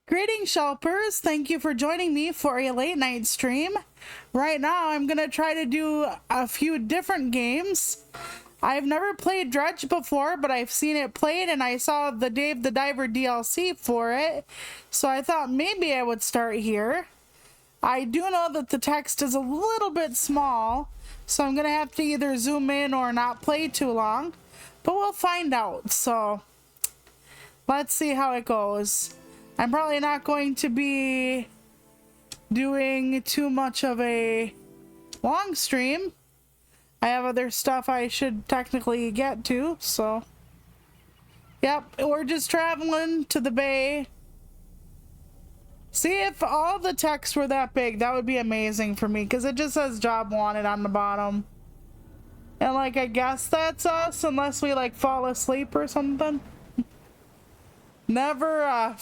Greetings, Shelpers. Thank you for joining me for a late night stream. Right now, I'm going to try to do a few different games. I've never played Dredge before, but I've seen it played, and I saw the Dave the Diver DLC for it. So I thought maybe I would start here. I do know that the text is a little bit small, so I'm going to have to either zoom in or not play too long. But we'll find out. So let's see how it goes. I'm probably not going to be doing too much of a long stream. I have other stuff I should technically get to, so. Yep, we're just traveling to the bay. See, if all the text were that big, that would be amazing for me, because it just says job wanted on the bottom. And, like, I guess that's us, unless we, like, fall asleep or something. Never,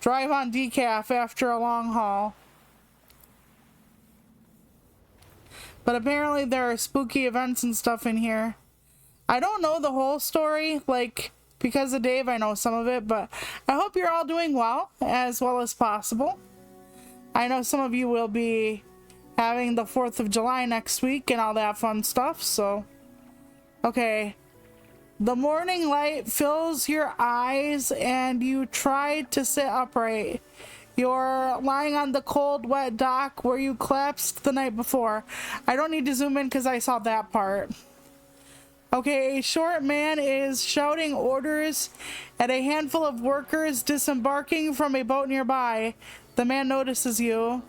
drive on decaf after a long haul. But apparently there are spooky events and stuff in here. I don't know the whole story, like, because of Dave, I know some of it, but I hope you're all doing well as possible. I know some of you will be having the 4th of July next week and all that fun stuff, so. Okay. The morning light fills your eyes and you try to sit upright. You're lying on the cold, wet dock where you collapsed the night before. I don't need to zoom in because I saw that part. Okay, a short man is shouting orders at a handful of workers disembarking from a boat nearby. The man notices you.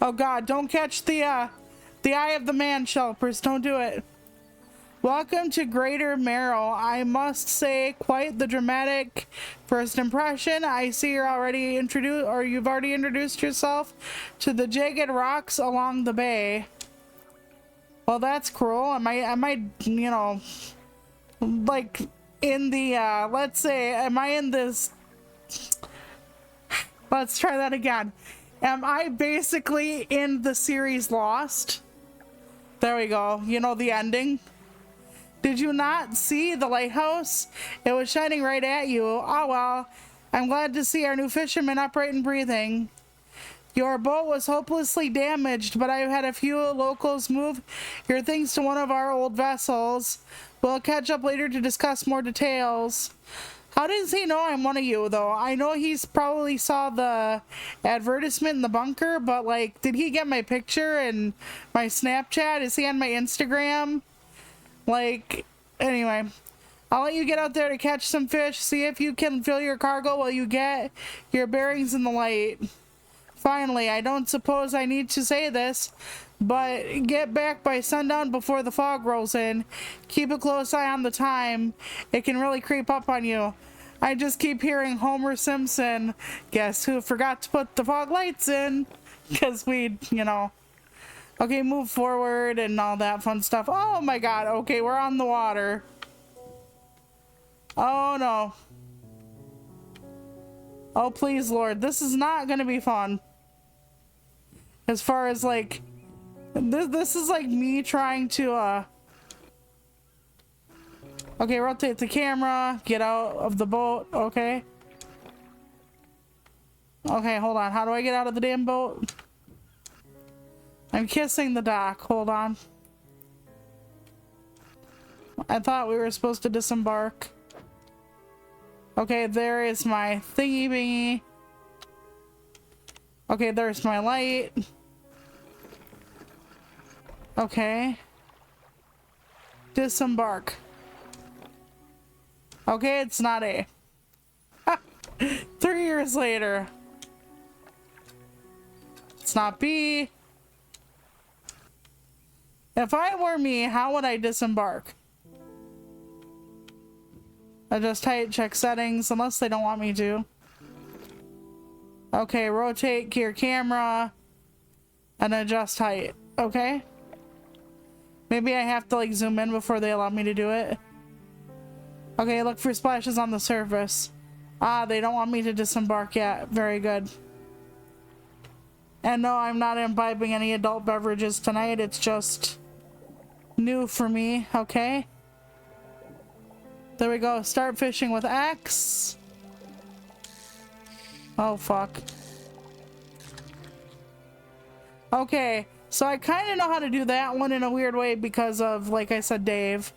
Oh God, don't catch the eye of the man, Shelpers. Don't do it. Welcome to Greater Merrill. I must say, quite the dramatic first impression. I see you're already introduced, or you've already introduced yourself to the jagged rocks along the bay. Well, that's cruel. Am I, you know, like in the, let's say, am I in this, let's try that again. Am I basically in the series Lost? There we go. You know, the ending. Did you not see the lighthouse? It was shining right at you. Oh well, I'm glad to see our new fisherman upright and breathing. Your boat was hopelessly damaged, but I've had a few locals move your things to one of our old vessels. We'll catch up later to discuss more details. How does he know I'm one of you, though? I know he's probably saw the advertisement in the bunker, but, like, did he get my picture and my Snapchat? Is he on my Instagram? Like, anyway, I'll let you get out there to catch some fish, see if you can fill your cargo while you get your bearings in the light. Finally, I don't suppose I need to say this, but get back by sundown before the fog rolls in. Keep a close eye on the time. It can really creep up on you. I just keep hearing Homer Simpson, guess who forgot to put the fog lights in? Because we, you know. Okay, move forward and all that fun stuff. Oh my God, okay, we're on the water. Oh no. Oh please, Lord, this is not gonna be fun. As far as like, this is like me trying to, okay, rotate the camera, get out of the boat, okay. Okay, hold on, how do I get out of the damn boat? I'm kissing the dock. Hold on. I thought we were supposed to disembark. Okay, there is my thingy bingy. Okay, there's my light. Okay. Disembark. Okay, it's not A. 3 years later. It's not B. If I were me, how would I disembark? Adjust height, check settings, unless they don't want me to. Okay, rotate your camera and adjust height. Okay. Maybe I have to like zoom in before they allow me to do it. Okay, look for splashes on the surface. Ah, they don't want me to disembark yet. Very good. And no, I'm not imbibing any adult beverages tonight. It's just new for me. Okay. There we go. Start fishing with X. Oh, fuck. Okay, so I kind of know how to do that one in a weird way because of, like I said, Dave.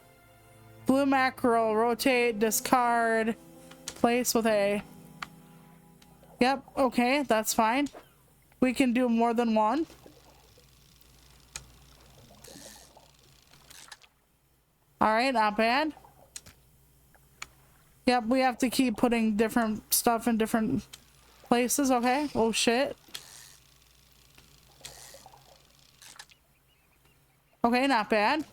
Blue mackerel, rotate, discard, place with A. Yep, okay, that's fine. We can do more than one. Alright, not bad. Yep, we have to keep putting different stuff in different places, okay? Oh shit. Okay, not bad.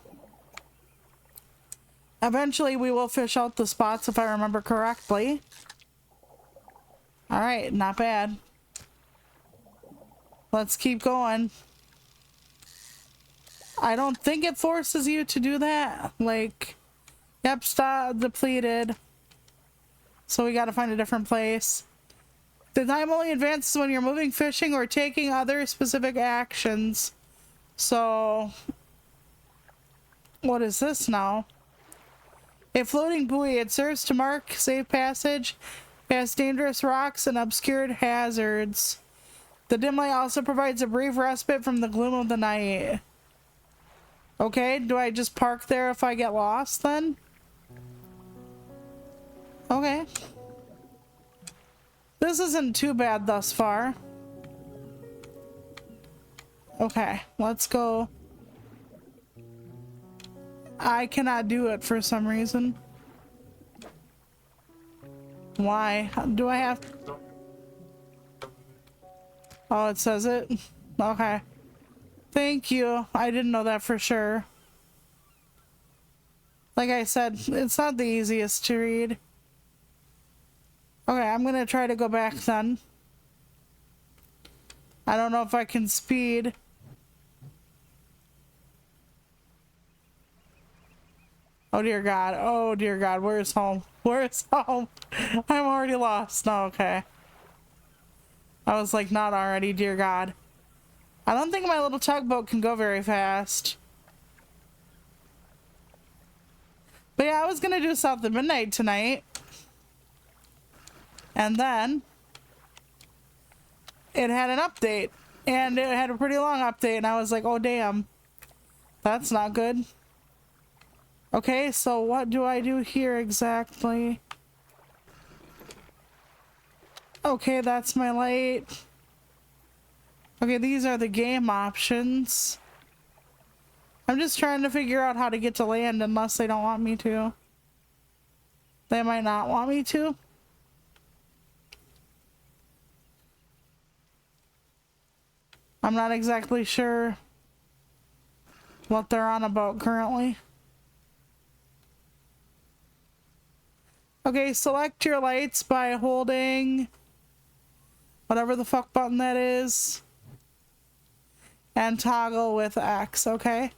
Eventually we will fish out the spots if I remember correctly. Alright, not bad. Let's keep going. I don't think it forces you to do that. Like, yep, stop, depleted. So we gotta find a different place. The time only advances when you're moving, fishing, or taking other specific actions. So, what is this now? A floating buoy. It serves to mark safe passage past dangerous rocks and obscured hazards. The dim light also provides a brief respite from the gloom of the night. Okay, do I just park there if I get lost then? Okay. This isn't too bad thus far. Okay, let's go. I cannot do it for some reason. Why? Do I have... Oh, it says it? Okay. Thank you. I didn't know that for sure. Like I said, it's not the easiest to read. Okay, I'm gonna try to go back then. I don't know if I can speed. Oh dear God. Oh dear God. Where's home? Where's home? I'm already lost. No, okay. I was like, not already, dear God. I don't think my little tugboat can go very fast. But yeah, I was gonna do South of Midnight tonight. And then it had an update. And it had a pretty long update. And I was like, oh damn. That's not good. Okay, so what do I do here exactly? Okay, that's my light. Okay, these are the game options. I'm just trying to figure out how to get to land unless they don't want me to. They might not want me to. I'm not exactly sure what they're on about currently. Okay, select your lights by holding whatever the fuck button that is. And toggle with X, okay?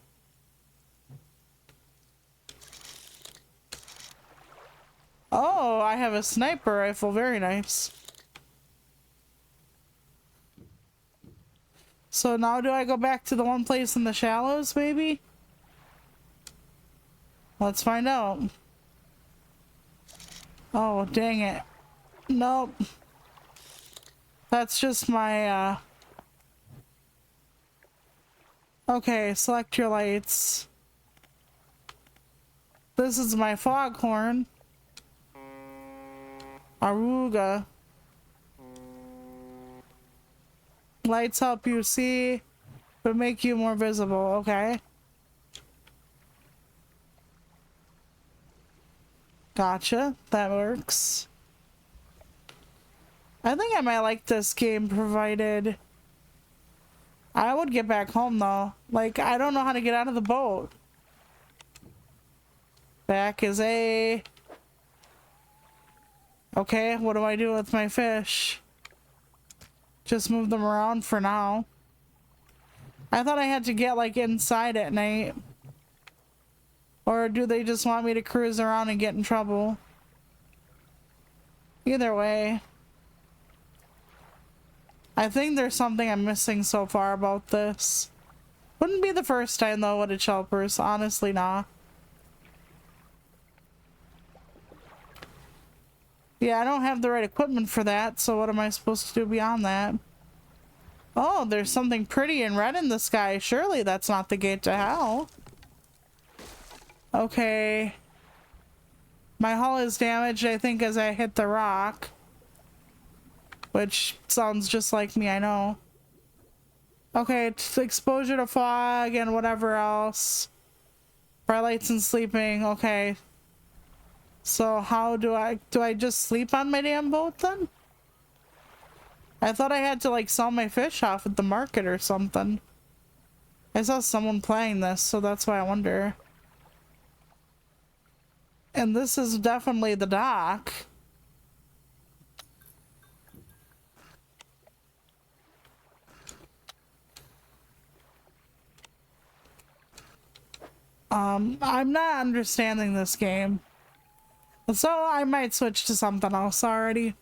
Oh, I have a sniper rifle. Very nice. So now do I go back to the one place in the shallows, maybe? Let's find out. Oh, dang it. Nope. That's just my, Okay, select your lights. This is my foghorn. Aruga. Lights help you see, but make you more visible, okay? Gotcha, that works. I think I might like this game provided I would get back home though. Like, I don't know how to get out of the boat. Back is A. Okay, what do I do with my fish? Just move them around for now. I thought I had to get like inside at night. Or do they just want me to cruise around and get in trouble? Either way. I think there's something I'm missing so far about this. Wouldn't be the first time though, would it, Shelpers? Honestly, nah. Yeah, I don't have the right equipment for that, so what am I supposed to do beyond that? Oh, there's something pretty and red in the sky. Surely that's not the gate to hell. Okay. My hull is damaged, I think, as I hit the rock. Which sounds just like me, I know. Okay, it's exposure to fog and whatever else. Bright lights and sleeping, okay. So how do I just sleep on my damn boat then? I thought I had to like sell my fish off at the market or something. I saw someone playing this, so that's why I wonder. And this is definitely the dock. I'm not understanding this game. So I might switch to something else already.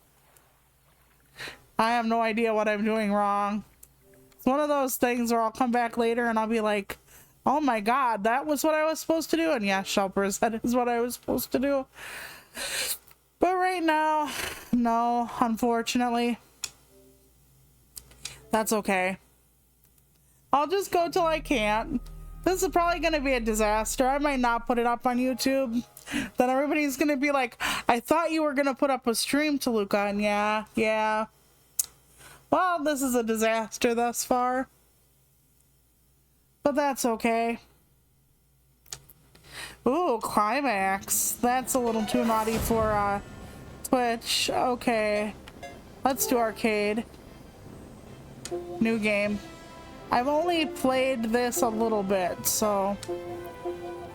I have no idea what I'm doing wrong. It's one of those things where I'll come back later and I'll be like, oh my god, that was what I was supposed to do. And yeah, Shelpers, that is what I was supposed to do. But right now, no, unfortunately. That's okay. I'll just go till I can't. This is probably going to be a disaster. I might not put it up on YouTube. Then everybody's going to be like, I thought you were going to put up a stream, Toluca. And yeah. Well, this is a disaster thus far. But that's okay. Ooh, climax. That's a little too naughty for Twitch. Okay. Let's do arcade. New game. I've only played this a little bit, so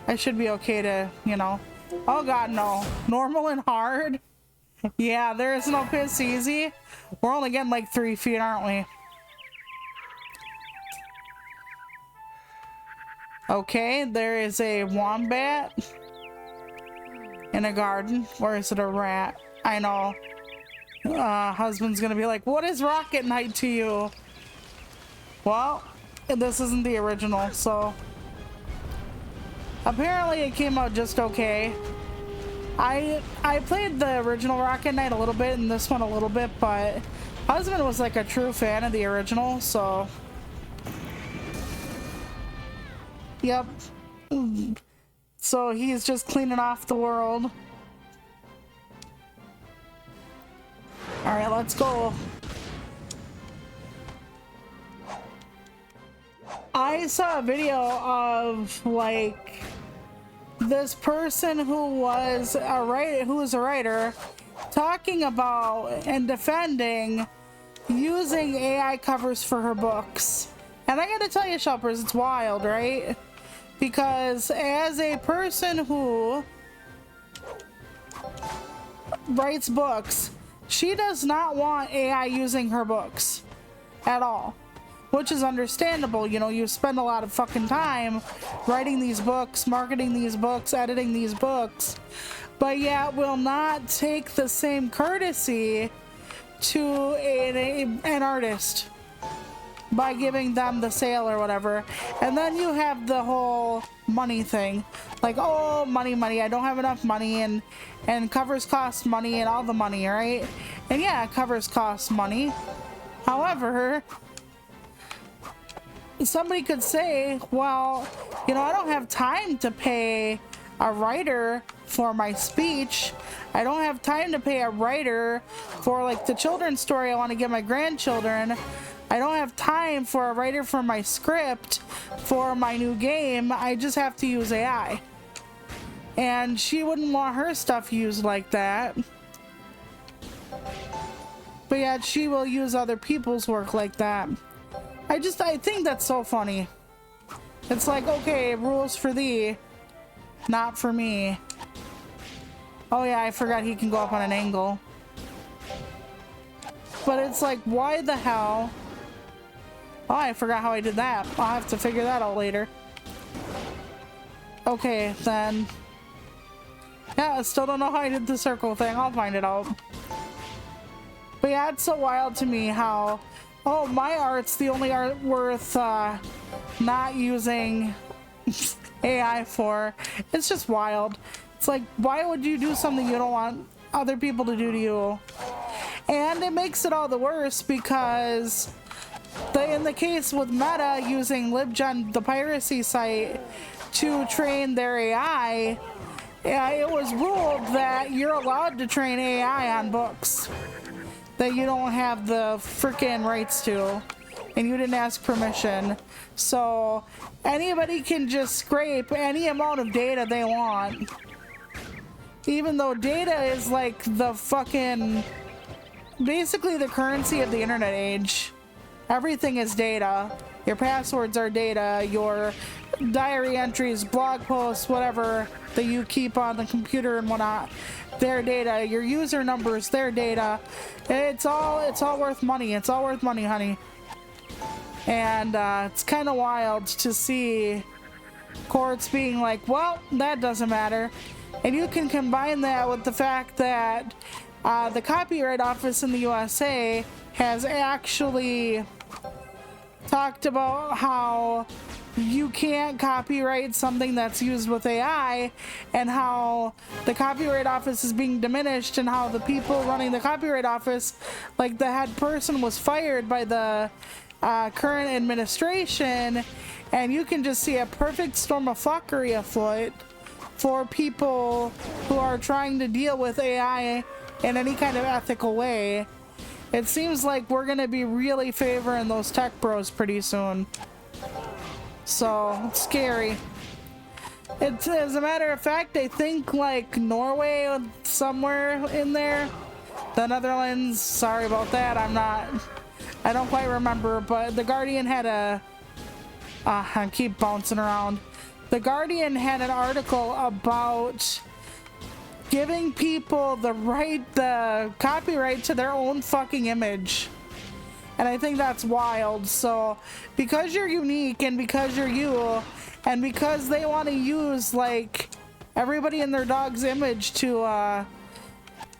I should be okay to, you know. Oh god, no. Normal and hard? Yeah, there is no piss easy. We're only getting like 3 feet, aren't we? Okay, there is a wombat in a garden. Or is it a rat? I know. Husband's gonna be like, what is Rocket Knight to you? Well, this isn't the original, so apparently it came out just okay. I played the original Rocket Knight a little bit and this one a little bit, but husband was like a true fan of the original, so yep. So he's just cleaning off the world. All right, let's go. I saw a video of like this person who was a writer talking about and defending using AI covers for her books. And I gotta tell you, Shelpers, it's wild, right? Because as a person who writes books, she does not want AI using her books at all. Which is understandable, you know, you spend a lot of fucking time writing these books, marketing these books, editing these books, but yet will not take the same courtesy to an artist by giving them the sale or whatever. And then you have the whole money thing, like, oh, money, I don't have enough money, and covers cost money and all the money, right? And yeah, covers cost money. However, somebody could say, well, you know, I don't have time to pay a writer for my speech. I don't have time to pay a writer for like the children's story I want to give my grandchildren. I don't have time for a writer for my script for my new game. I just have to use AI. And she wouldn't want her stuff used like that. But yet she will use other people's work like that. I think that's so funny. It's like, okay, rules for thee, not for me. Oh yeah, I forgot he can go up on an angle. But it's like, why the hell? Oh, I forgot how I did that. I'll have to figure that out later. Okay, then. Yeah, I still don't know how I did the circle thing. I'll find it out. But yeah, it's so wild to me how, oh, my art's the only art worth not using AI for. It's just wild. It's like, why would you do something you don't want other people to do to you. And it makes it all the worse because in the case with Meta using LibGen, the piracy site, to train their AI, it was ruled that you're allowed to train AI on books that you don't have the freaking rights to, and you didn't ask permission. So anybody can just scrape any amount of data they want, even though data is like the fucking, basically the currency of the internet age. Everything is data. Your passwords are data, your diary entries, blog posts, whatever that you keep on the computer and whatnot, their data. Your user numbers, their data. It's all worth money. It's all worth money, honey. And it's kind of wild to see courts being like, well, that doesn't matter. And you can combine that with the fact that the Copyright Office in the USA has actually talked about how you can't copyright something that's used with AI, and how the Copyright Office is being diminished, and how the people running the Copyright Office, like the head person, was fired by the current administration. And you can just see a perfect storm of fuckery afoot for people who are trying to deal with AI in any kind of ethical way. It seems like we're gonna be really favoring those tech bros pretty soon. So, it's scary. As a matter of fact, I think like Norway, somewhere in there, the Netherlands, sorry about that, I don't quite remember, but The Guardian had I keep bouncing around. The Guardian had an article about giving people the copyright to their own fucking image. And I think that's wild. So because you're unique, and because you're you, and because they want to use like everybody and their dog's image to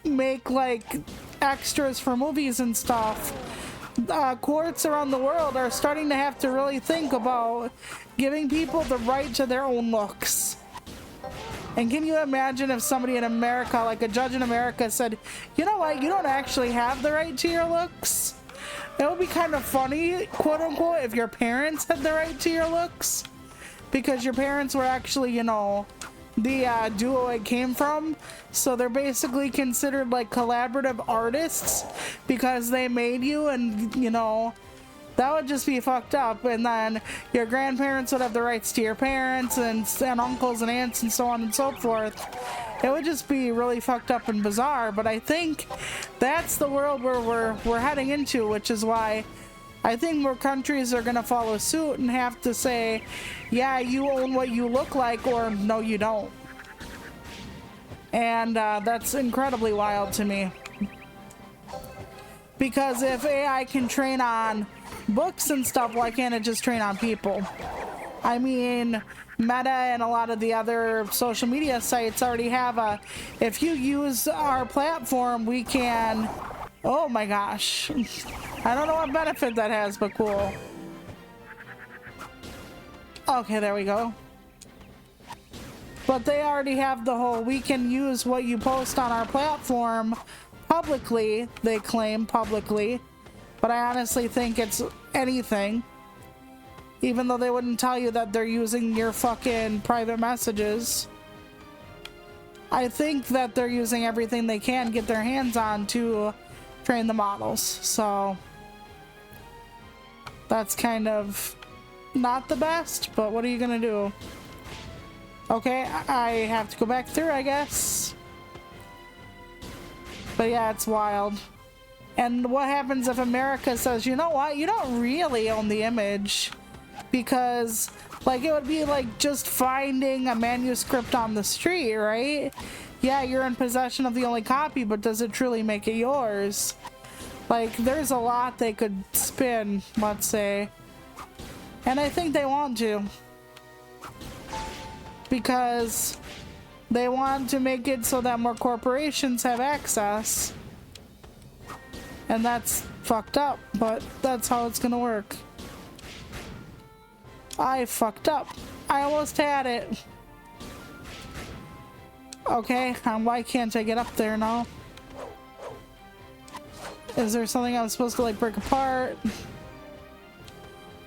make like extras for movies and stuff, courts around the world are starting to have to really think about giving people the right to their own looks. And can you imagine if somebody in America, like a judge in America, said, you know what, you don't actually have the right to your looks? It would be kind of funny, quote unquote, if your parents had the right to your looks, because your parents were actually, you know, the duo it came from. So they're basically considered like collaborative artists because they made you, and you know, that would just be fucked up. And then your grandparents would have the rights to your parents, and uncles and aunts and so on and so forth. It would just be really fucked up and bizarre. But I think that's the world where we're heading into, which is why I think more countries are gonna follow suit and have to say, yeah, you own what you look like, or no, you don't. And that's incredibly wild to me. Because if AI can train on books and stuff, why can't it just train on people? I mean, Meta and a lot of the other social media sites already have if you use our platform, we can, oh my gosh, I don't know what benefit that has, but cool. Okay, there we go. But they already have the whole, we can use what you post on our platform publicly, they claim publicly, but I honestly think it's anything. Even though they wouldn't tell you that they're using your fucking private messages. I think that they're using everything they can get their hands on to train the models. So that's kind of not the best, but what are you gonna do? Okay, I have to go back through, I guess. But yeah, it's wild. And what happens if America says, you know what, you don't really own the image? Because, like, it would be like just finding a manuscript on the street, right? Yeah, you're in possession of the only copy, but does it truly make it yours? Like, there's a lot they could spin, let's say. And I think they want to. Because they want to make it so that more corporations have access. And that's fucked up, but that's how it's gonna work. I fucked up. I almost had it. Okay, why can't I get up there now? Is there something I'm supposed to like break apart?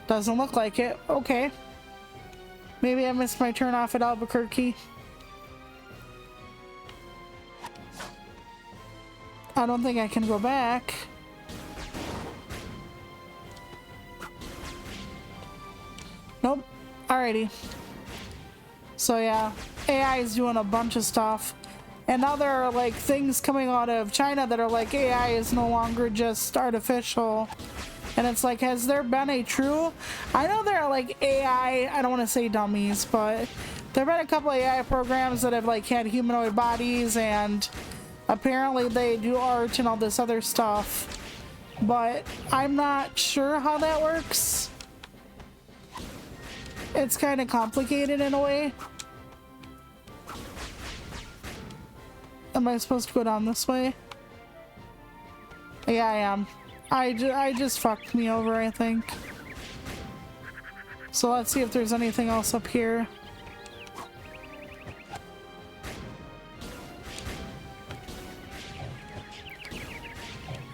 Doesn't look like it. Okay. Maybe I missed my turn off at Albuquerque. I don't think I can go back. Nope. Alrighty. So yeah, AI is doing a bunch of stuff. And now there are like things coming out of China that are like AI is no longer just artificial. And it's like, has there been a true... I know there are like AI, I don't want to say dummies, but there have been a couple AI programs that have like had humanoid bodies and apparently they do art and all this other stuff. But I'm not sure how that works. It's kind of complicated in a way. Am I supposed to go down this way? Yeah, I am. I just fucked me over, I think. So let's see if there's anything else up here.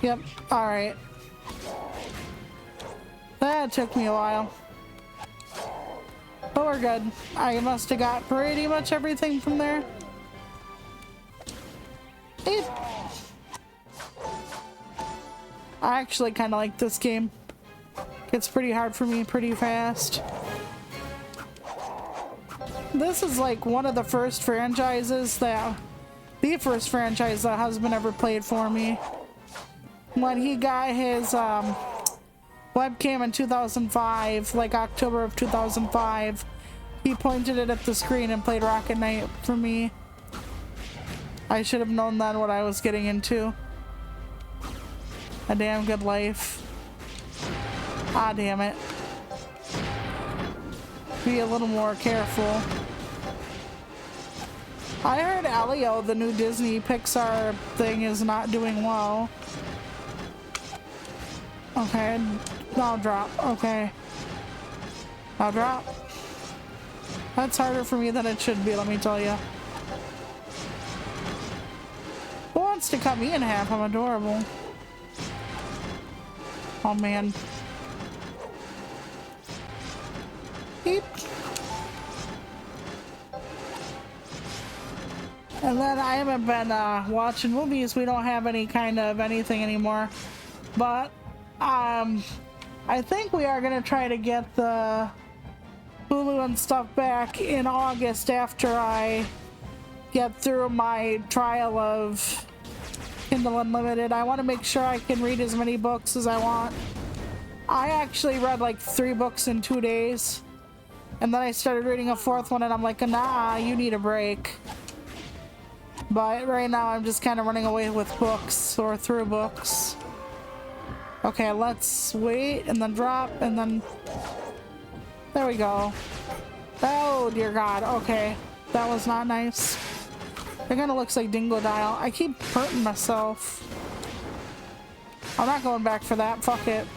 Yep, alright. That took me a while. But we're good. I must have got pretty much everything from there. I actually kind of like this game. Gets pretty hard for me pretty fast. This is like one of the first franchises that... The first franchise that husband ever played for me. When he got his webcam in 2005, like October of 2005, he pointed it at the screen and played Rocket Knight for me. I should have known then what I was getting into. A damn good life. Ah, damn it. Be a little more careful. I heard Elio, the new Disney Pixar thing, is not doing well. Okay, now drop. Okay. Now drop. That's harder for me than it should be, let me tell you. Who wants to cut me in half? I'm adorable. Oh man. Beep. And then I haven't been watching movies. We don't have any kind of anything anymore. But I think we are gonna try to get the Hulu and stuff back in August after I get through my trial of Kindle Unlimited. I want to make sure I can read as many books as I want. I actually read like 3 books in 2 days. And then I started reading a 4th one and I'm like, nah, you need a break. But right now I'm just kind of running away with books or through books. Okay, let's wait and then drop and then... There we go. Oh dear God, okay. That was not nice. It kind of looks like Dingo Dial. I keep hurting myself. I'm not going back for that. Fuck it.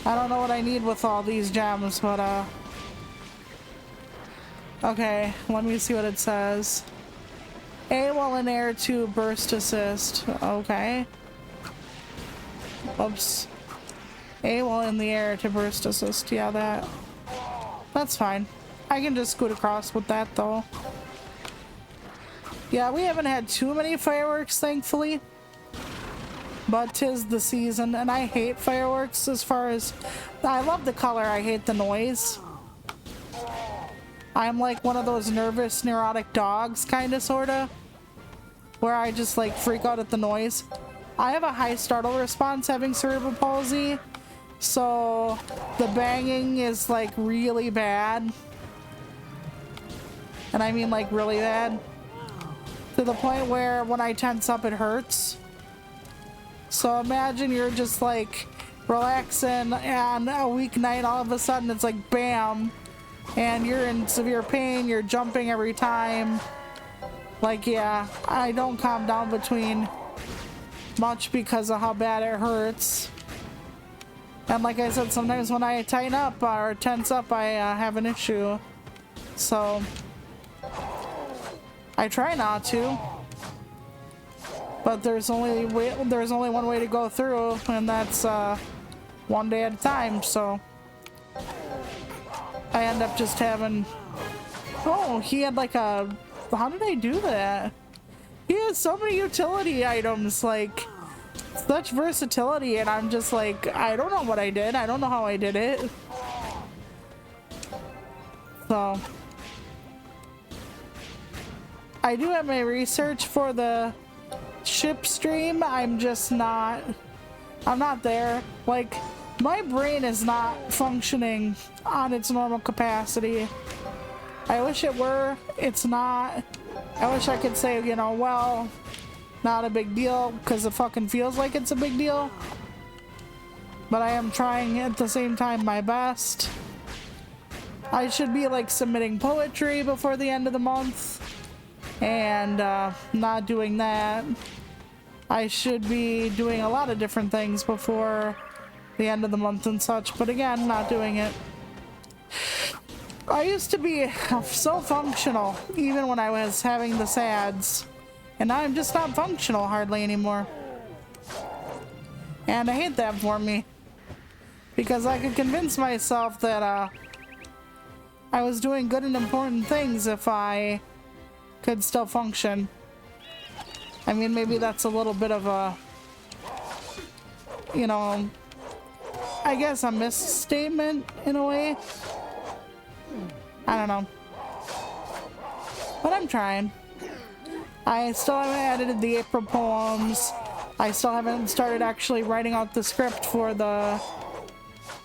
I don't know what I need with all these gems, but okay, let me see what it says. A while in air to burst assist. Okay. Oops. A while in the air to burst assist. Yeah, that's fine. I can just scoot across with that though. Yeah, we haven't had too many fireworks, thankfully. But 'tis the season, and I hate fireworks as far as... I love the color, I hate the noise. I'm like one of those nervous, neurotic dogs, kinda, sorta. Where I just like freak out at the noise. I have a high startle response having cerebral palsy. So the banging is like really bad. And I mean like really bad. To the point where when I tense up it hurts. So imagine you're just like relaxing and a weeknight all of a sudden it's like bam. And you're in severe pain, you're jumping every time. Like yeah, I don't calm down between much because of how bad it hurts. And like I said, sometimes when I tighten up or tense up I have an issue. So I try not to. But there's only one way to go through, and that's one day at a time. So I end up just having. Oh, he had like a. How did I do that? He has so many utility items, like such versatility, and I'm just like, I don't know what I did. I don't know how I did it. So I do have my research for the ship stream. I'm not there. Like, my brain is not functioning on its normal capacity. I wish it were. It's not. I wish I could say, you know, well, not a big deal, because it fucking feels like it's a big deal. But I am trying at the same time my best. I should be like submitting poetry before the end of the month, and not doing that. I should be doing a lot of different things before the end of the month and such, but again, not doing it. I used to be so functional even when I was having the SADs, and now I'm just not functional hardly anymore. And I hate that for me, because I could convince myself that I was doing good and important things if I could still function. I mean, maybe that's a little bit of a, you know, I guess a misstatement in a way. I don't know. But I'm trying. I still haven't edited the April poems. I still haven't started actually writing out the script for the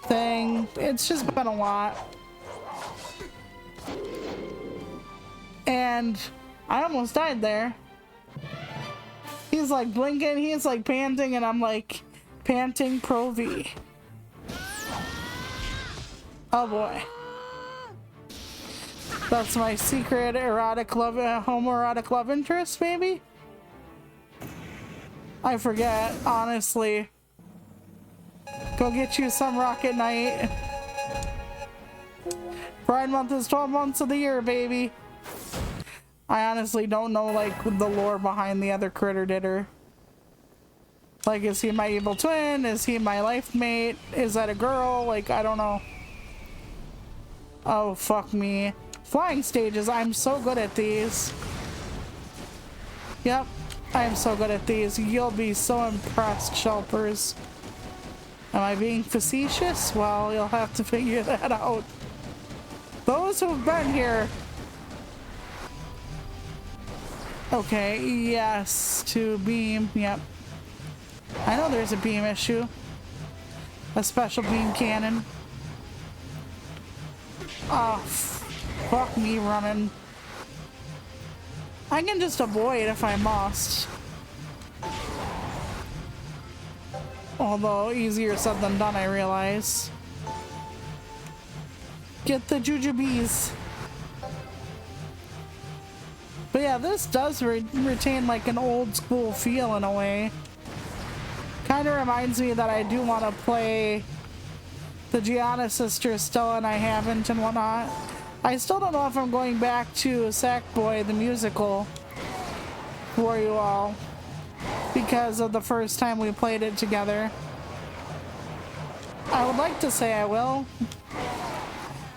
thing. It's just been a lot. And I almost died there. He's like blinking, he's like panting, and I'm like panting pro V. Oh boy. That's my secret erotic love, homoerotic love interest, maybe? I forget, honestly. Go get you some Rocket Night. Pride Month is 12 months of the year, baby. I honestly don't know, like, the lore behind the other critter ditter. Like, is he my evil twin? Is he my life mate? Is that a girl? Like, I don't know. Oh, fuck me. Flying stages, I'm so good at these. Yep, I'm so good at these. You'll be so impressed, Shelpers. Am I being facetious? Well, you'll have to figure that out. Those who've been here. Okay, yes, to beam, yep. I know there's a beam issue. A special beam cannon. Oh, fuck me running. I can just avoid if I must. Although, easier said than done, I realize. Get the jujubes. But yeah, this does retain like an old school feel in a way. Kind of reminds me that I do want to play the Gianna sisters still, and I haven't and whatnot. I still don't know if I'm going back to Sackboy the musical for you all because of the first time we played it together. I would like to say I will,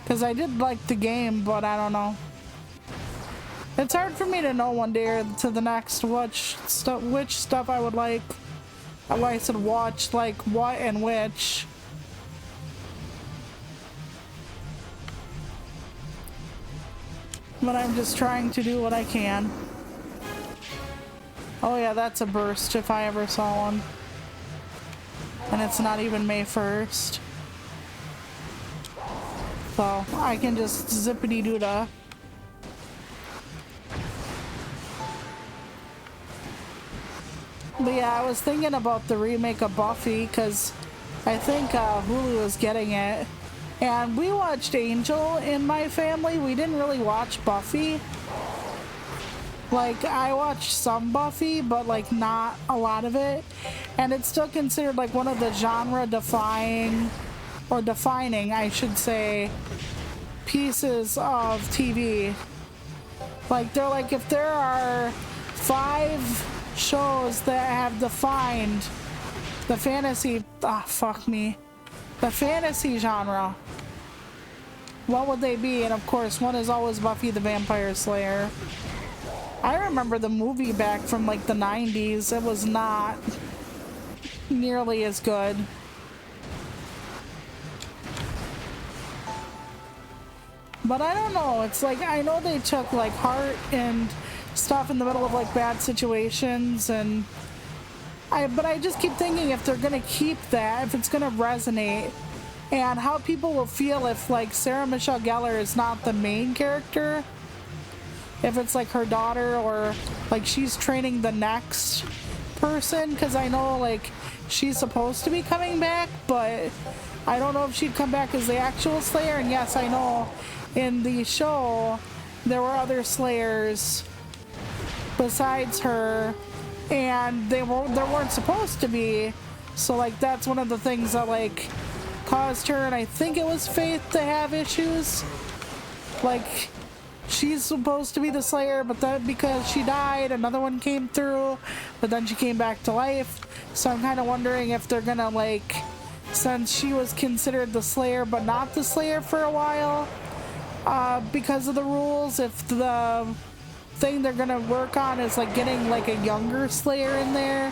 because I did like the game, but I don't know. It's hard for me to know one day or to the next which stuff I would like. I said watch, like what and which. But I'm just trying to do what I can. Oh yeah, that's a burst if I ever saw one. And it's not even May 1st. So I can just zippity-doo-dah. But yeah, I was thinking about the remake of Buffy because I think Hulu is getting it. And we watched Angel in my family. We didn't really watch Buffy. Like, I watched some Buffy, but like not a lot of it. And it's still considered like one of the genre-defying, or defining, I should say, pieces of TV. Like, they're like, if there are 5 shows that have defined the fantasy, fuck me, the fantasy genre, what would they be? And of course, one is always Buffy the Vampire Slayer. I remember the movie back from like the 90s. It was not nearly as good. But I don't know, it's like, I know they took like heart and stuff in the middle of like bad situations, and but I just keep thinking if they're gonna keep that, if it's gonna resonate, and how people will feel if like Sarah Michelle Gellar is not the main character, if it's like her daughter, or like she's training the next person, because I know like she's supposed to be coming back, but I don't know if she'd come back as the actual Slayer. And yes, I know in the show there were other Slayers besides her, and there weren't supposed to be, so like that's one of the things that like caused her, and I think it was Faith, to have issues. Like, she's supposed to be the Slayer, but then because she died, another one came through, but then she came back to life. So I'm kind of wondering if they're gonna, like, since she was considered the Slayer but not the Slayer for a while, because of the rules, if the thing they're gonna work on is like getting like a younger Slayer in there,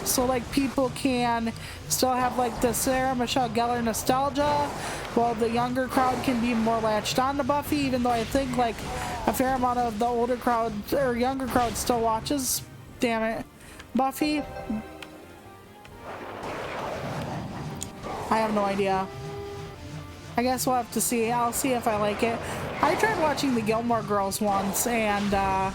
so like people can still have like the Sarah Michelle Gellar nostalgia, while the younger crowd can be more latched on to Buffy, even though I think like a fair amount of the older crowd or younger crowd still watches, damn it, Buffy. I have no idea. I guess we'll have to see. I'll see if I like it. I tried watching the Gilmore Girls once, and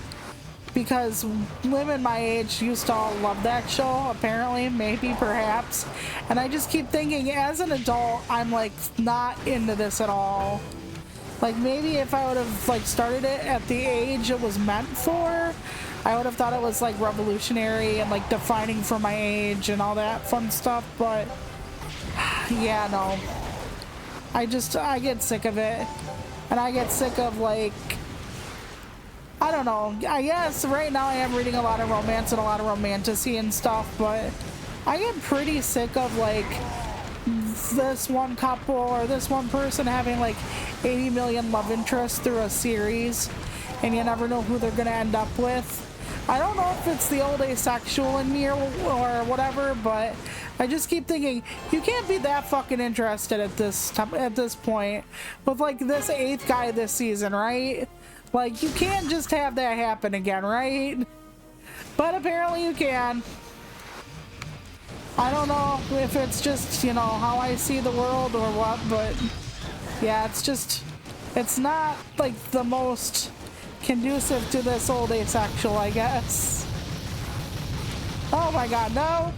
because women my age used to all love that show, apparently, maybe, perhaps, and I just keep thinking, as an adult, I'm like not into this at all. Like, maybe if I would have like started it at the age it was meant for, I would have thought it was like revolutionary and like defining for my age and all that fun stuff, but yeah, no. I get sick of it. And I get sick of, like, I don't know. I guess right now I am reading a lot of romance and a lot of romantasy and stuff, but I get pretty sick of, like, this one couple or this one person having, like, 80 million love interests through a series, and you never know who they're gonna end up with. I don't know if it's the old asexual in me or whatever, but I just keep thinking, you can't be that fucking interested at this point with like this 8th guy this season, right? Like, you can't just have that happen again, right? But apparently you can. I don't know if it's just, you know, how I see the world or what, but yeah, it's not like the most conducive to this old asexual, I guess. Oh my god, no!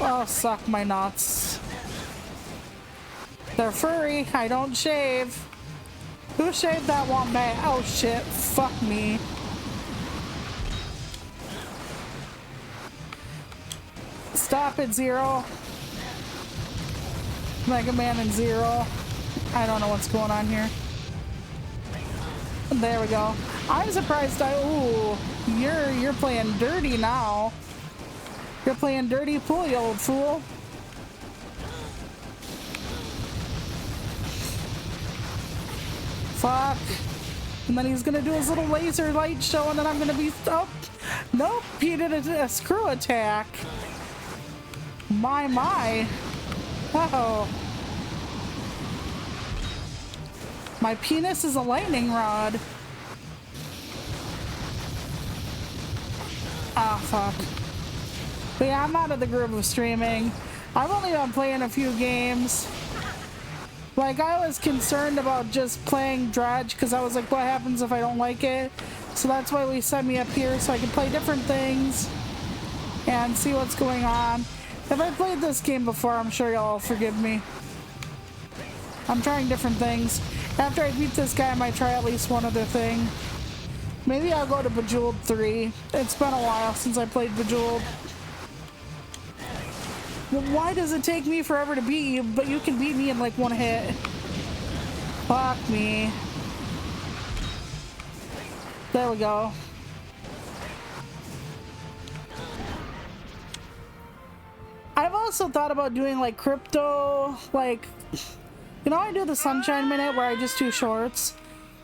Oh, suck my nuts. They're furry, I don't shave. Who shaved that wombat? Oh shit, fuck me. Stop it, Zero. Mega Man and Zero. I don't know what's going on here. There we go. I'm surprised ooh, you're playing dirty now. You're playing dirty pool, you old fool. Fuck. And then he's gonna do his little laser light show, and then I'm gonna be, oh, nope, he did a screw attack. My. Oh. My penis is a lightning rod. Ah, fuck. But yeah, I'm out of the groove of streaming. I've only been playing a few games. Like, I was concerned about just playing Dredge, because I was like, what happens if I don't like it? So that's why we sent me up here, so I can play different things and see what's going on. If I played this game before, I'm sure y'all forgive me. I'm trying different things. After I beat this guy, I might try at least one other thing. Maybe I'll go to Bejeweled 3. It's been a while since I played Bejeweled. Well, why does it take me forever to beat you, but you can beat me in like one hit? Fuck me. There we go. I've also thought about doing like crypto, like, you know, I do the Sunshine Minute where I just do shorts.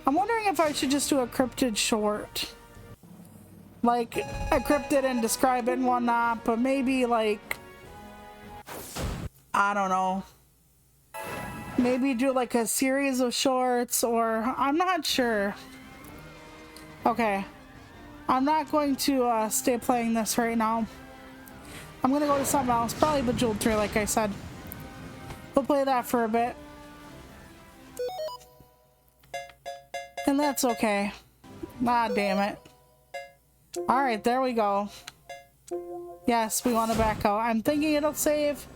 I'm wondering if I should just do a cryptid short. Like, I cryptid and describe it and whatnot, but maybe like, I don't know. Maybe do like a series of shorts, or I'm not sure. Okay. I'm not going to stay playing this right now. I'm gonna go to something else, probably Bejeweled 3 like I said. We'll play that for a bit. And that's okay. Ah, damn it. Alright, there we go. Yes, we want to back out. I'm thinking it'll save.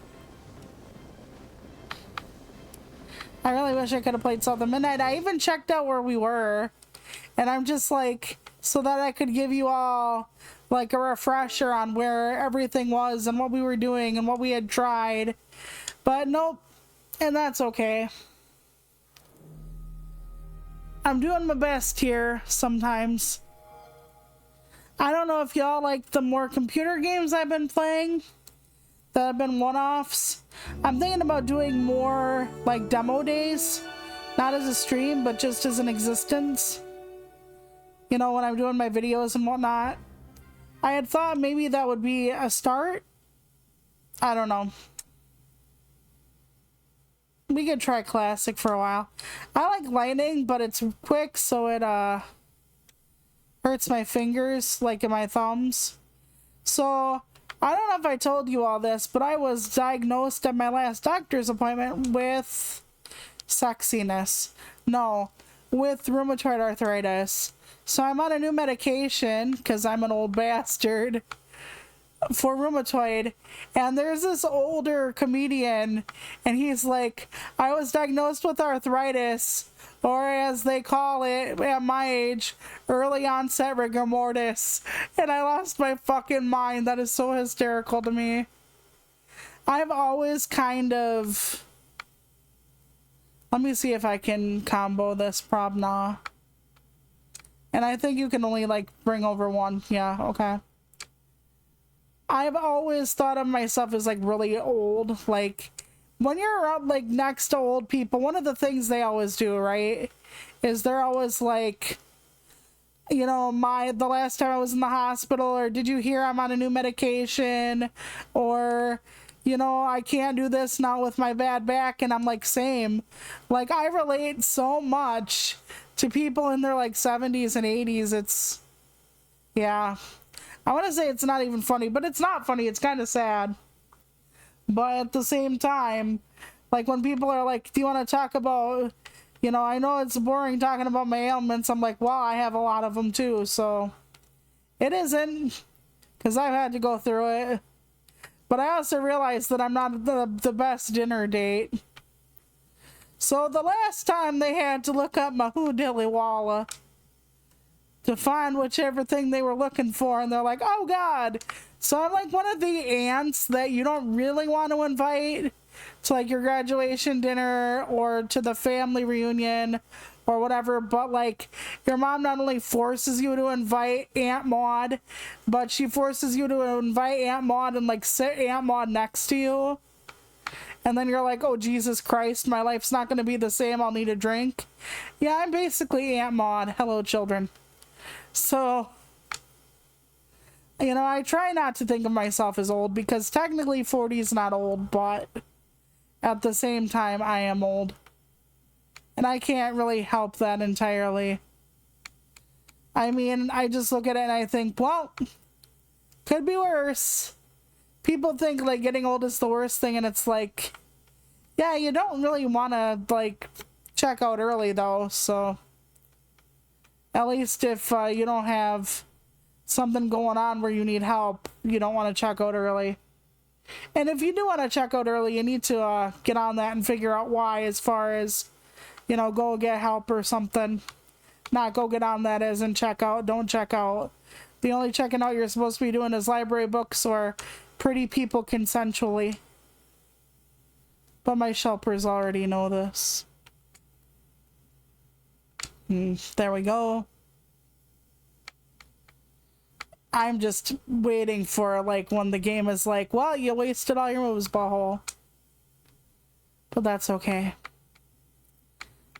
I really wish I could have played Southern Midnight. I even checked out where we were. And I'm just like, so that I could give you all like a refresher on where everything was and what we were doing and what we had tried. But nope. And that's okay. I'm doing my best here sometimes. I don't know if y'all like the more computer games I've been playing that have been one-offs. I'm thinking about doing more like demo days, not as a stream, but just as an existence. You know, when I'm doing my videos and whatnot. I had thought maybe that would be a start. I don't know. We could try classic for a while. I like lightning, but it's quick, so it hurts my fingers, like in my thumbs. So I don't know if I told you all this, but I was diagnosed at my last doctor's appointment with sexiness. No, with rheumatoid arthritis. So I'm on a new medication because I'm an old bastard for rheumatoid. And there's this older comedian and he's like, I was diagnosed with arthritis, or as they call it at my age, early onset rigor mortis. And I lost my fucking mind. That is so hysterical to me. I've always kind of... Let me see if I can combo this Probna. And I think you can only like bring over one. Yeah, okay. I've always thought of myself as like really old. Like when you're up like next to old people, one of the things they always do, right, is they're always like, you know, the last time I was in the hospital, or did you hear I'm on a new medication, or, you know, I can't do this now with my bad back. And I'm like, same. Like I relate so much to people in their like 70s and 80s. It's, yeah, I want to say it's not even funny, but it's not funny. It's kind of sad. But at the same time, like when people are like, do you want to talk about, you know, I know it's boring talking about my ailments. I'm like, well, I have a lot of them too. So it isn't, because I've had to go through it. But I also realized that I'm not the best dinner date. So the last time they had to look up my Who Dilly Walla to find whichever thing they were looking for, and they're like, oh God. So I'm like one of the aunts that you don't really want to invite to like your graduation dinner or to the family reunion or whatever, but like your mom not only forces you to invite Aunt Maud, but she forces you to invite Aunt Maud and like sit Aunt Maud next to you. And then you're like, oh, Jesus Christ, my life's not going to be the same. I'll need a drink. Yeah, I'm basically Aunt Maud. Hello, children. So, you know, I try not to think of myself as old because technically 40 is not old, but at the same time, I am old. And I can't really help that entirely. I mean, I just look at it and I think, well, could be worse. People think like getting old is the worst thing, and it's like, yeah, you don't really want to like check out early though. So at least if you don't have something going on where you need help, you don't want to check out early. And if you do want to check out early, you need to get on that and figure out why, as far as, you know, go get help or something. Not go get on that as in check out. Don't check out. The only checking out you're supposed to be doing is library books or pretty people consensually. But my shelpers already know this. There we go. I'm just waiting for, like, when the game is like, well, you wasted all your moves, butthole. But that's okay.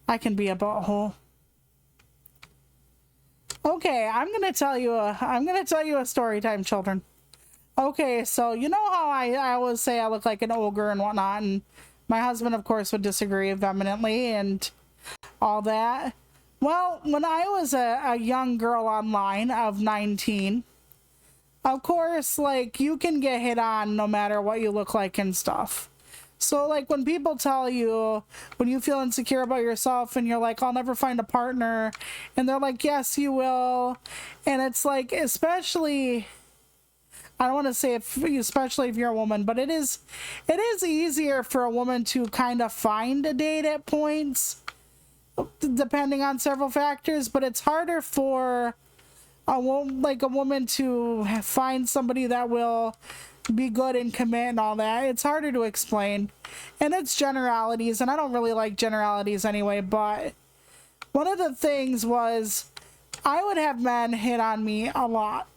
I can be a butthole. Okay, I'm gonna tell you a story time, children. Okay, so you know how I always say I look like an ogre and whatnot, and my husband, of course, would disagree vehemently and all that. Well, when I was a young girl online of 19, of course, like, you can get hit on no matter what you look like and stuff. So, like, when people tell you, when you feel insecure about yourself and you're like, I'll never find a partner, and they're like, yes, you will. And it's like, especially, I don't want to say especially if you're a woman, but it is easier for a woman to kind of find a date at points, depending on several factors, but it's harder for a woman to find somebody that will be good and commit and all that. It's harder to explain, and it's generalities, and I don't really like generalities anyway. But one of the things was I would have men hit on me a lot,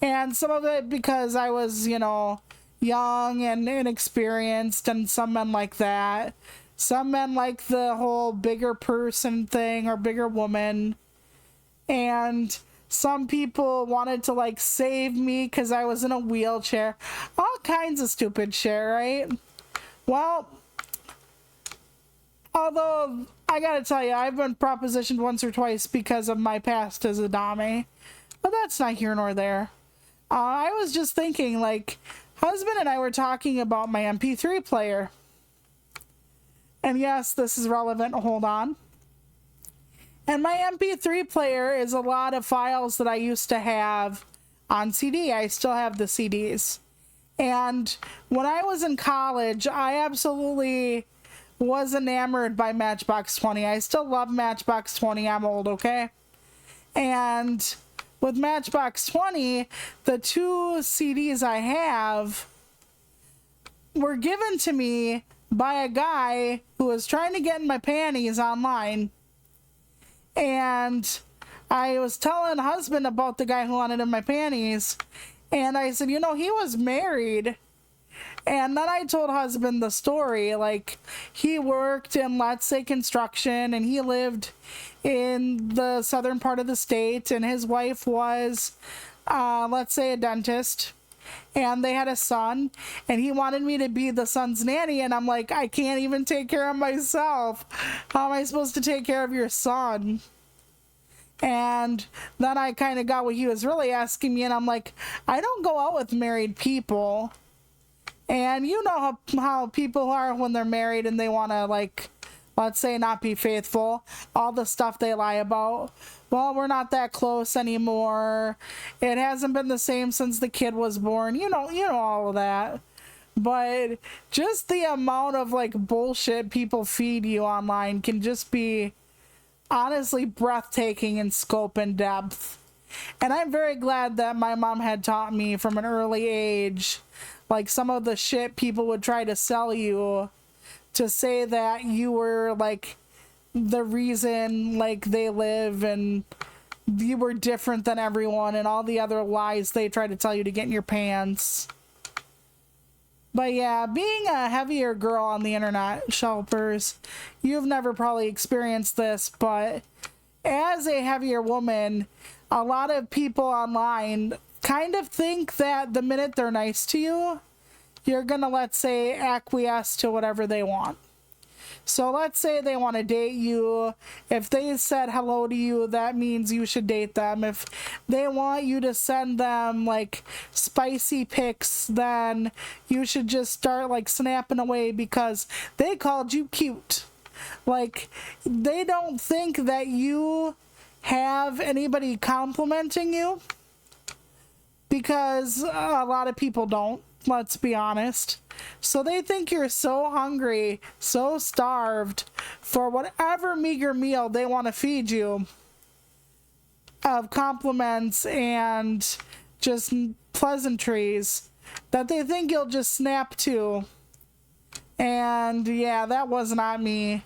and some of it because I was, you know, young and inexperienced, and some men like that. Some men like the whole bigger person thing or bigger woman, and some people wanted to, like, save me because I was in a wheelchair. All kinds of stupid shit, right? Well, although I gotta tell you, I've been propositioned once or twice because of my past as a dame, but that's not here nor there. I was just thinking, like, husband and I were talking about my MP3 player. And yes, this is relevant. Hold on. And my MP3 player is a lot of files that I used to have on CD. I still have the CDs. And when I was in college, I absolutely was enamored by Matchbox 20. I still love Matchbox 20. I'm old, okay? And with Matchbox 20, the 2 CDs I have were given to me by a guy who was trying to get in my panties online. And I was telling husband about the guy who wanted in my panties, and I said, you know, he was married. And then I told husband the story, like, he worked in, let's say, construction, and he lived in the southern part of the state, and his wife was, let's say, a dentist, and they had a son, and he wanted me to be the son's nanny, and I'm like, I can't even take care of myself. How am I supposed to take care of your son? And then I kind of got what he was really asking me, and I'm like, I don't go out with married people. And you know how people are when they're married and they want to, like, let's say, not be faithful. All the stuff they lie about. Well, we're not that close anymore. It hasn't been the same since the kid was born. You know all of that. But just the amount of, like, bullshit people feed you online can just be honestly breathtaking in scope and depth. And I'm very glad that my mom had taught me from an early age, like, some of the shit people would try to sell you to say that you were, like, the reason, like, they live, and you were different than everyone, and all the other lies they try to tell you to get in your pants. But yeah, being a heavier girl on the internet, shelpers, you've never probably experienced this, but as a heavier woman, a lot of people online kind of think that the minute they're nice to you, you're gonna, let's say, acquiesce to whatever they want. So let's say they want to date you. If they said hello to you, that means you should date them. If they want you to send them, like, spicy pics, then you should just start, like, snapping away because they called you cute. Like, they don't think that you have anybody complimenting you, because a lot of people don't, let's be honest. So they think you're so hungry, so starved for whatever meager meal they want to feed you of compliments and just pleasantries that they think you'll just snap to. And yeah, that was not me.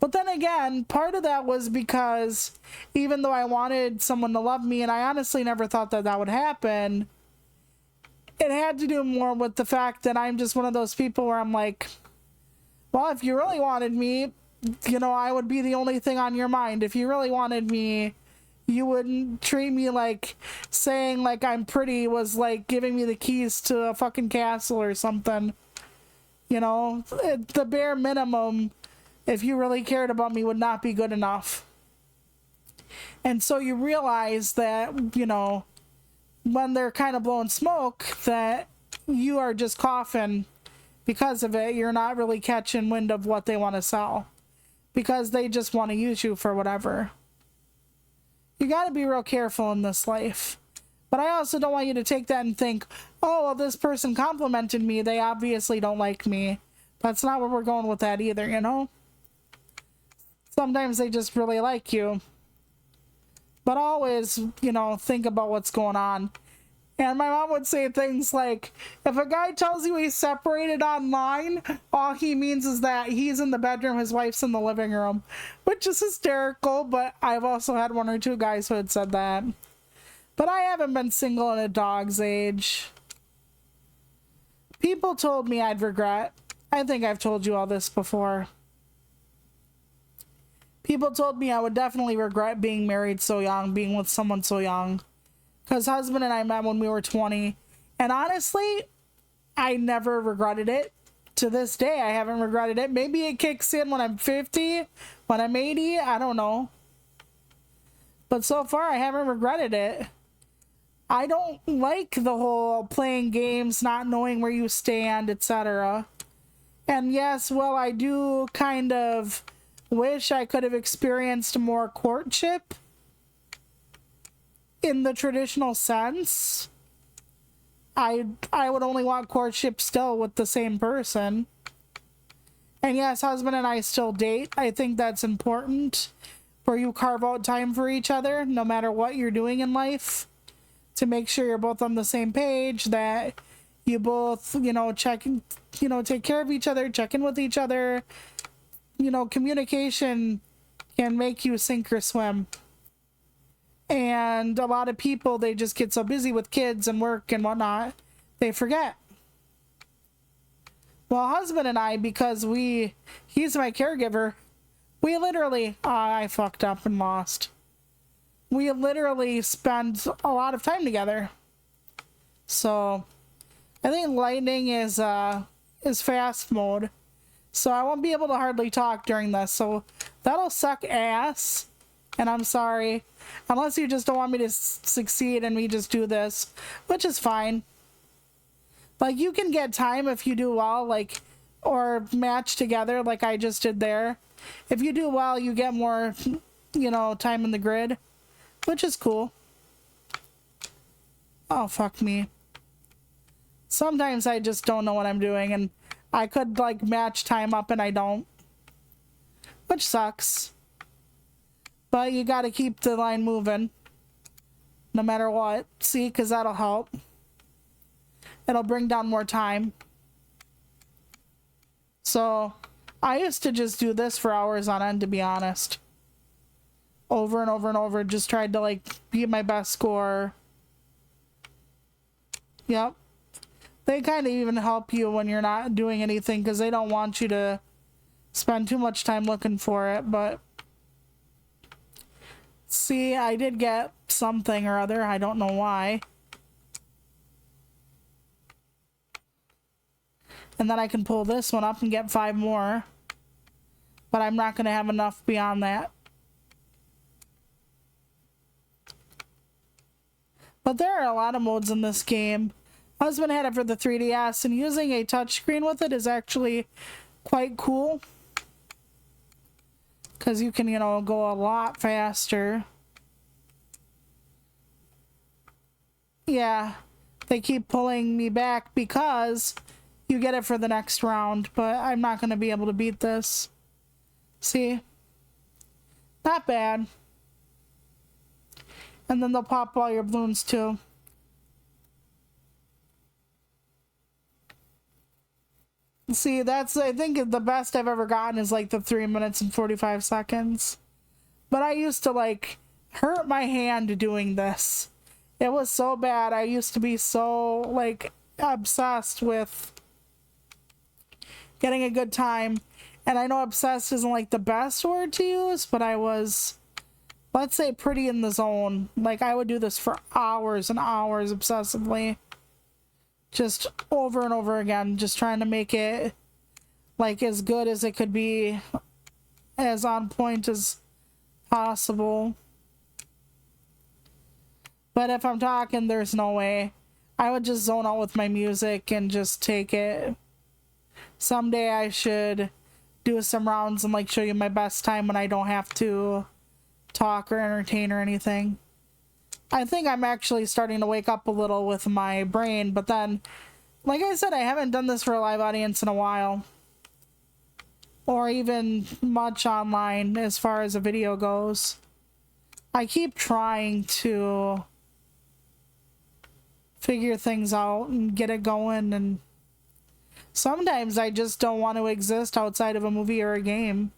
But then again, part of that was because even though I wanted someone to love me, and I honestly never thought that that would happen, it had to do more with the fact that I'm just one of those people where I'm like, well, if you really wanted me, you know, I would be the only thing on your mind. If you really wanted me, you wouldn't treat me like saying like I'm pretty was like giving me the keys to a fucking castle or something. You know, the bare minimum, if you really cared about me, would not be good enough. And so you realize that, you know, when they're kind of blowing smoke, that you are just coughing because of it. You're not really catching wind of what they want to sell because they just want to use you for whatever. You got to be real careful in this life. But I also don't want you to take that and think, oh, well, this person complimented me. They obviously don't like me. That's not where we're going with that either, you know? Sometimes they just really like you. But always, you know, think about what's going on. And my mom would say things like, if a guy tells you he's separated online, all he means is that he's in the bedroom, his wife's in the living room. Which is hysterical, but I've also had one or two guys who had said that. But I haven't been single in a dog's age. People told me I'd regret. I think I've told you all this before. People told me I would definitely regret being married so young, being with someone so young. Because husband and I met when we were 20. And honestly, I never regretted it. To this day, I haven't regretted it. Maybe it kicks in when I'm 50, when I'm 80, I don't know. But so far, I haven't regretted it. I don't like the whole playing games, not knowing where you stand, etc. And yes, well, I do kind of wish I could have experienced more courtship in the traditional sense. I would only want courtship still with the same person. And yes, husband and I still date. I think that's important, where you carve out time for each other, no matter what you're doing in life, to make sure you're both on the same page, that you both, you know, take care of each other, check in with each other. You know, communication can make you sink or swim. And a lot of people, they just get so busy with kids and work and whatnot, they forget. Well, husband and I, because he's my caregiver, we literally, I fucked up and lost. We literally spend a lot of time together. So, I think lightning is fast mode. So I won't be able to hardly talk during this. So that'll suck ass. And I'm sorry. Unless you just don't want me to succeed and we just do this. Which is fine. Like, you can get time if you do well. Like, or match together like I just did there. If you do well, you get more, you know, time in the grid. Which is cool. Oh, fuck me. Sometimes I just don't know what I'm doing. And I could, like, match time up and I don't. Which sucks. But you gotta keep the line moving. No matter what. See, because that'll help. It'll bring down more time. So, I used to just do this for hours on end, to be honest. Over and over and over. Just tried to, like, be my best score. Yep. They kind of even help you when you're not doing anything because they don't want you to spend too much time looking for it, but see, I did get something or other. I don't know why. And then I can pull this one up and get 5 more. But I'm not going to have enough beyond that. But there are a lot of modes in this game. Husband had it for the 3DS, and using a touchscreen with it is actually quite cool. Because you can, you know, go a lot faster. Yeah, they keep pulling me back because you get it for the next round, but I'm not going to be able to beat this. See? Not bad. And then they'll pop all your balloons too. See, that's, I think the best I've ever gotten is like the 3 minutes and 45 seconds. But I used to like hurt my hand doing this. It was so bad. I used to be so like obsessed with getting a good time. And I know obsessed isn't like the best word to use, but I was, let's say, pretty in the zone. Like I would do this for hours and hours obsessively. Just over and over again, just trying to make it like as good as it could be, as on point as possible. But if I'm talking, there's no way. I would just zone out with my music and just take it. Someday I should do some rounds and like show you my best time when I don't have to talk or entertain or anything. I think I'm actually starting to wake up a little with my brain, but then, like I said, I haven't done this for a live audience in a while. Or even much online as far as a video goes. I keep trying to figure things out and get it going, and sometimes I just don't want to exist outside of a movie or a game.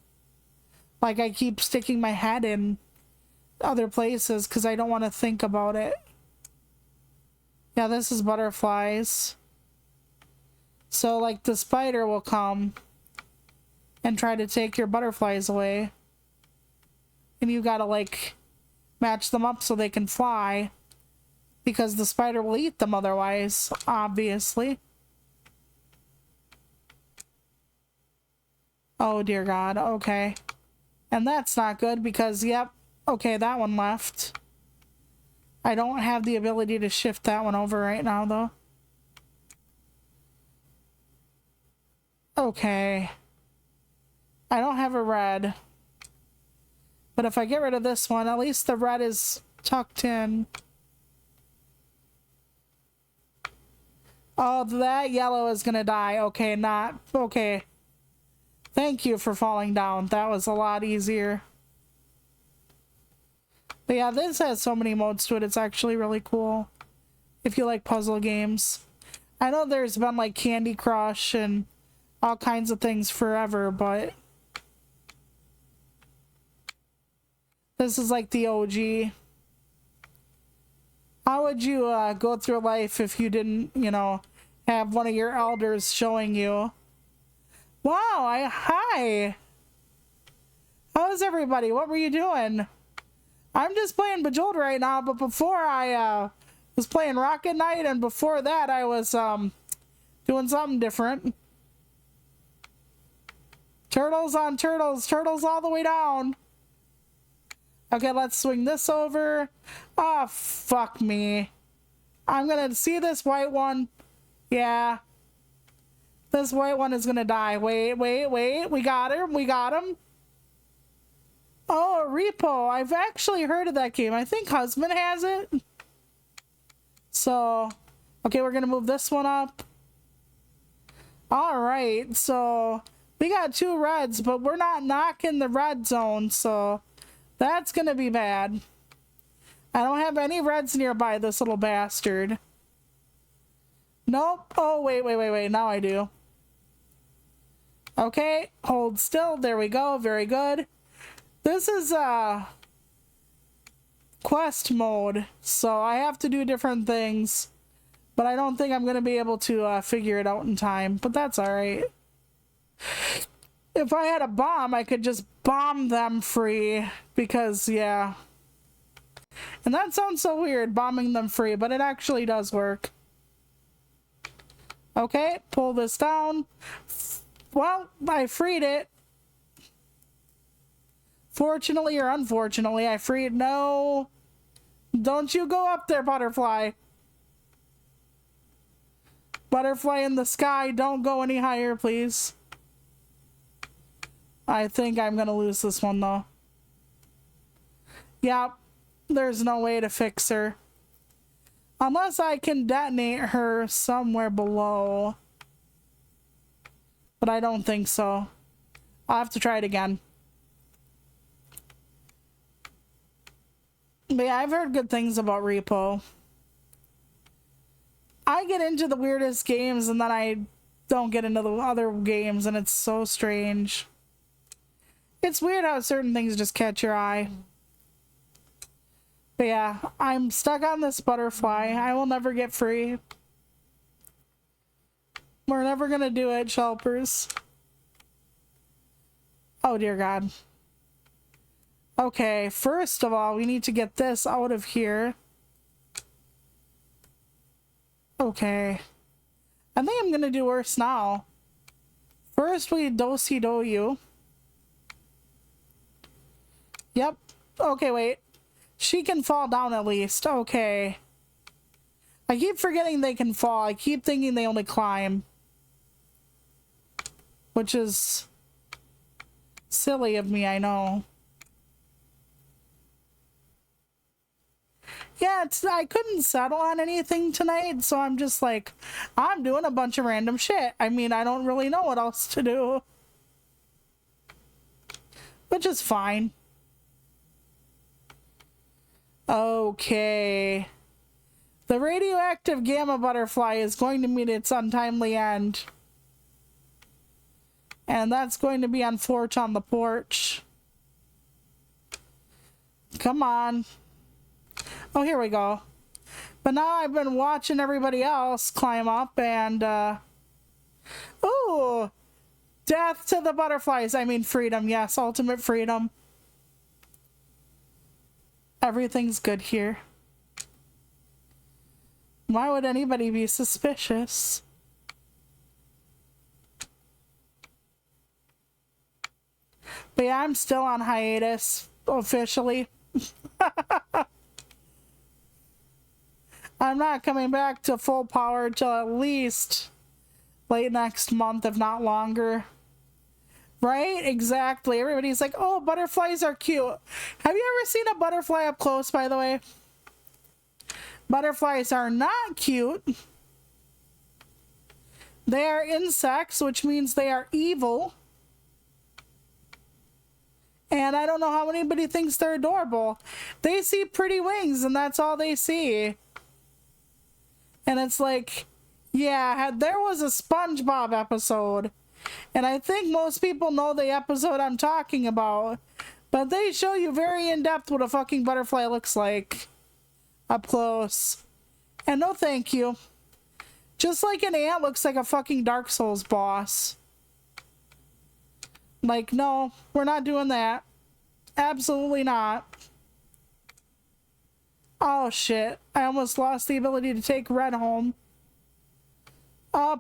Like I keep sticking my head in other places because I don't want to think about it. Yeah, this is butterflies. So like the spider will come and try to take your butterflies away. And you gotta like match them up so they can fly. Because the spider will eat them otherwise, obviously. Oh dear God, okay. And that's not good because, yep, okay, that one left. I don't have the ability to shift that one over right now, though. Okay. I don't have a red. But if I get rid of this one, at least the red is tucked in. Oh, that yellow is gonna die. Okay, not... Okay. Thank you for falling down. That was a lot easier. But yeah, this has so many modes to it. It's actually really cool. If you like puzzle games. I know there's been like Candy Crush and all kinds of things forever, but this is like the OG. How would you go through life if you didn't, you know, have one of your elders showing you? Wow, hi. How's everybody? What were you doing? I'm just playing Bejeweled right now, but before I was playing Rocket Knight, and before that I was doing something different. Turtles on turtles, turtles all the way down. Okay, let's swing this over. Oh, fuck me. I'm gonna see this white one. Yeah. This white one is gonna die. Wait. We got him. We got him. Oh, Repo. I've actually heard of that game. I think Husband has it. So, okay, we're gonna move this one up. Alright, so we got 2 reds, but we're not knocking the red zone, so that's gonna be bad. I don't have any reds nearby, this little bastard. Nope. Oh, wait. Now I do. Okay, hold still. There we go. Very good. This is quest mode, so I have to do different things, but I don't think I'm gonna be able to figure it out in time, but that's alright. If I had a bomb, I could just bomb them free, because, yeah. And that sounds so weird, bombing them free, but it actually does work. Okay, pull this down. Well, I freed it. Fortunately or unfortunately, I freed... No. Don't you go up there, butterfly. Butterfly in the sky, don't go any higher, please. I think I'm gonna lose this one, though. Yep. There's no way to fix her. Unless I can detonate her somewhere below. But I don't think so. I'll have to try it again. But yeah, I've heard good things about Repo. I get into the weirdest games and then I don't get into the other games, and it's so strange. It's weird how certain things just catch your eye. But yeah, I'm stuck on this butterfly. I will never get free. We're never gonna do it, Shelpers. Oh dear God. Okay, first of all, we need to get this out of here. Okay. I think I'm gonna do worse now. First, we do-si-do you. Yep. Okay, wait. She can fall down at least. Okay. I keep forgetting they can fall. I keep thinking they only climb. Which is silly of me, I know. Yeah, I couldn't settle on anything tonight, so I'm just like, I'm doing a bunch of random shit. I mean, I don't really know what else to do. Which is fine. Okay. The radioactive gamma butterfly is going to meet its untimely end. And that's going to be on Forge on the Porch. Come on. Oh, here we go. But now I've been watching everybody else climb up and, ooh! Death to the butterflies. I mean freedom. Yes, ultimate freedom. Everything's good here. Why would anybody be suspicious? But yeah, I'm still on hiatus, officially. I'm not coming back to full power till at least late next month, if not longer. Right? Exactly. Everybody's like, oh, butterflies are cute. Have you ever seen a butterfly up close, by the way? Butterflies are not cute. They are insects, which means they are evil. And I don't know how anybody thinks they're adorable. They see pretty wings, and that's all they see. And it's like, yeah, there was a SpongeBob episode. And I think most people know the episode I'm talking about. But they show you very in-depth what a fucking butterfly looks like. Up close. And no thank you. Just like an ant looks like a fucking Dark Souls boss. Like, no, we're not doing that. Absolutely not. Oh shit. I almost lost the ability to take red home.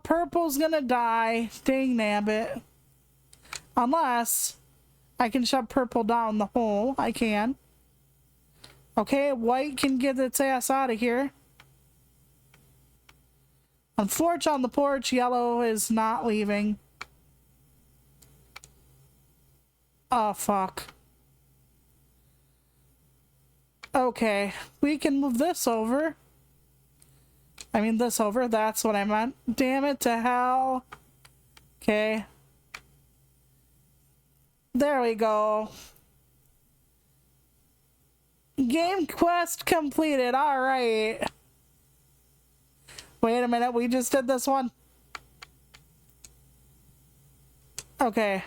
Purple's gonna die. Dang nabbit. Unless I can shove purple down the hole. I can. Okay, white can get its ass out of here. Unfortunately, on the porch, yellow is not leaving. Oh, fuck. Okay, we can move this over. I mean, this over, that's what I meant. Damn it to hell. Okay. There we go. Game quest completed, alright. Wait a minute, we just did this one. Okay.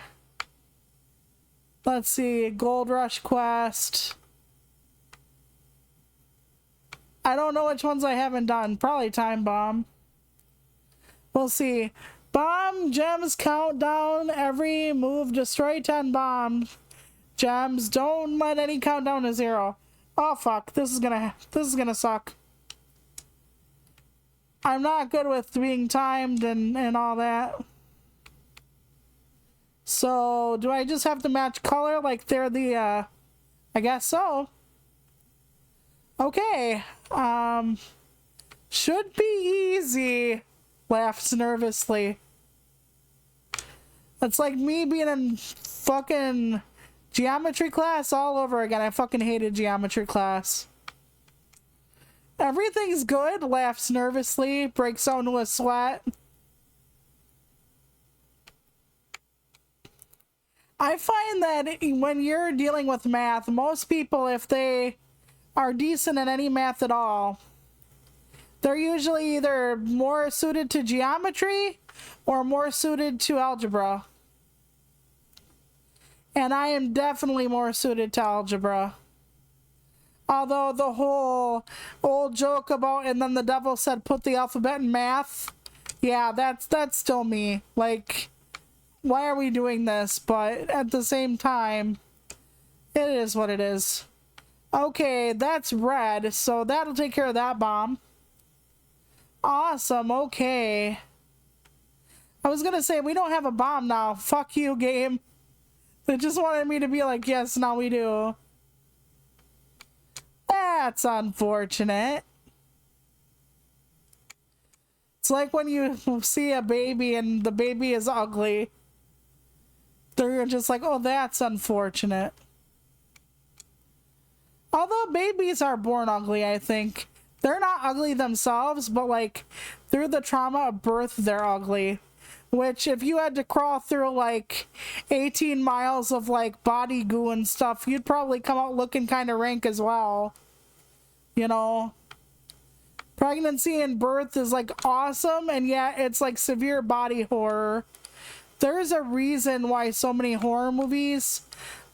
Let's see, Gold Rush quest. I don't know which ones I haven't done. Probably Time Bomb. We'll see. Bomb gems countdown. Every move destroy 10 bomb gems. Don't let any count down to 0. Oh fuck. This is gonna suck. I'm not good with being timed and all that. So do I just have to match color like they're the I guess so. Okay. Should be easy. Laughs nervously. That's like me being in fucking geometry class all over again. I fucking hated geometry class. Everything's good. Laughs nervously. Breaks out into a sweat. I find that when you're dealing with math, most people, if they are decent at any math at all, They're usually either more suited to geometry or more suited to algebra. And I am definitely more suited to algebra. Although the whole old joke about, and then the devil said, put the alphabet in math. Yeah, that's still me. Like, why are we doing this? But at the same time, it is what it is. Okay, that's red, so that'll take care of that bomb. Awesome, okay. I was gonna say, we don't have a bomb now. Fuck you, game. They just wanted me to be like, yes, now we do. That's unfortunate. It's like when you see a baby and the baby is ugly. They're just like, oh, that's unfortunate. Although babies are born ugly, I think. They're not ugly themselves, but like through the trauma of birth, they're ugly. Which if you had to crawl through like 18 miles of like body goo and stuff, you'd probably come out looking kind of rank as well. You know? Pregnancy and birth is like awesome, and yet it's like severe body horror. There's a reason why so many horror movies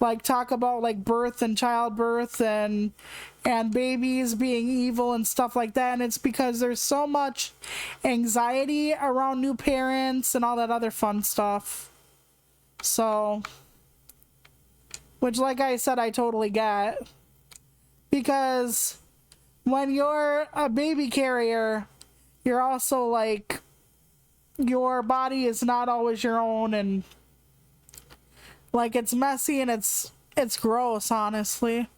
like talk about like birth and childbirth and babies being evil and stuff like that, and it's because there's so much anxiety around new parents and all that other fun stuff. So, which like I said, I totally get, because when you're a baby carrier, you're also like, your body is not always your own, and like it's messy and it's gross, honestly.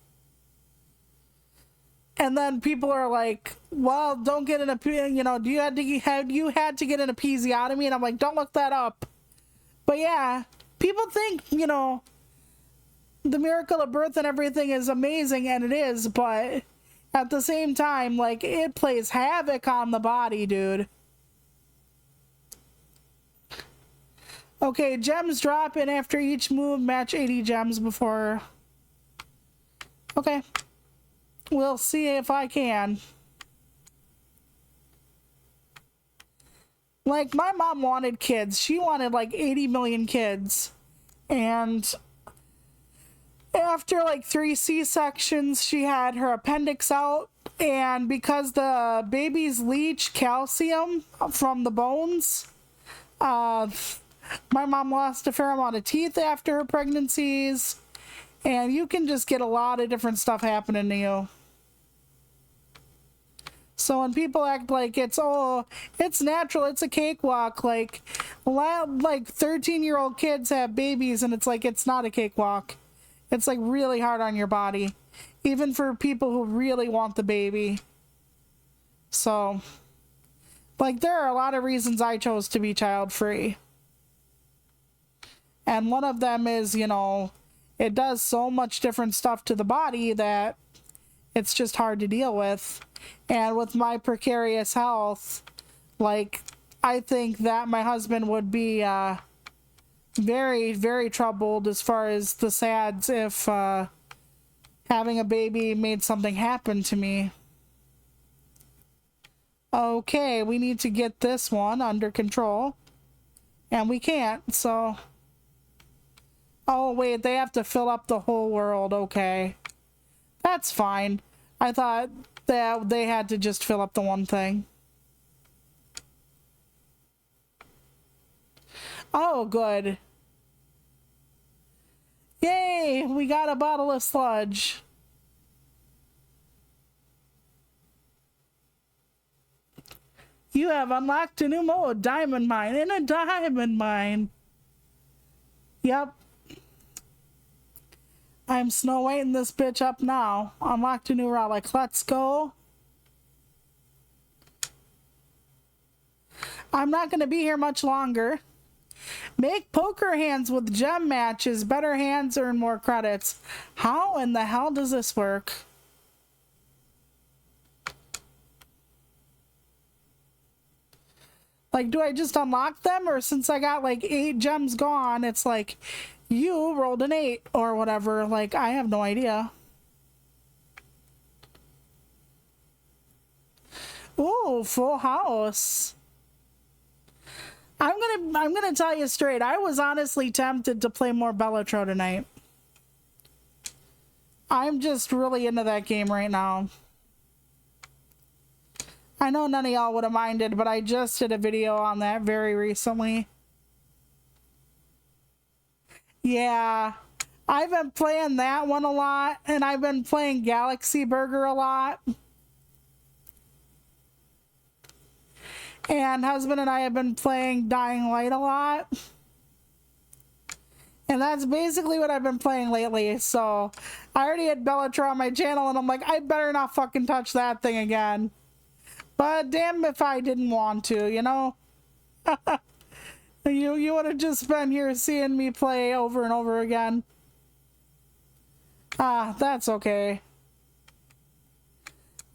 And then people are like, well, don't get an, you know, have you had to get an episiotomy? And I'm like, don't look that up. But yeah, people think, you know, the miracle of birth and everything is amazing, and it is, but at the same time, like, it plays havoc on the body, dude. Okay, gems drop in after each move. Match 80 gems before. Okay. We'll see if I can. Like, my mom wanted kids. She wanted like 80 million kids. And after like 3 C-sections, she had her appendix out. And because the babies leach calcium from the bones, my mom lost a fair amount of teeth after her pregnancies, and you can just get a lot of different stuff happening to you. So when people act like it's natural, it's a cakewalk, like 13-year-old kids have babies, and it's like, it's not a cakewalk. It's like really hard on your body, even for people who really want the baby. So, like, there are a lot of reasons I chose to be child-free. And one of them is, you know, it does so much different stuff to the body that it's just hard to deal with. And with my precarious health, like, I think that my husband would be very, very troubled as far as the SADs if having a baby made something happen to me. Okay, we need to get this one under control. And we can't, so... Oh, wait, they have to fill up the whole world. Okay. That's fine. I thought that they had to just fill up the one thing. Oh, good. Yay! We got a bottle of sludge. You have unlocked a new mode, diamond mine, in a diamond mine. Yep. I'm Snow Whiting this bitch up now. Unlocked a new relic. Let's go. I'm not going to be here much longer. Make poker hands with gem matches. Better hands earn more credits. How in the hell does this work? Like, do I just unlock them? Or since I got like 8 gems gone, it's like... You rolled an 8 or whatever. Like, I have no idea. Ooh, full house. I'm gonna tell you straight. I was honestly tempted to play more Bellatro tonight. I'm just really into that game right now. I know none of y'all would have minded, but I just did a video on that very recently. Yeah, I've been playing that one a lot, and I've been playing Galaxy Burger a lot. And husband and I have been playing Dying Light a lot. And that's basically what I've been playing lately. So I already had Bellatro on my channel, and I'm like, I better not fucking touch that thing again. But damn if I didn't want to, you know? You would have just been here seeing me play over and over again. Ah, that's okay.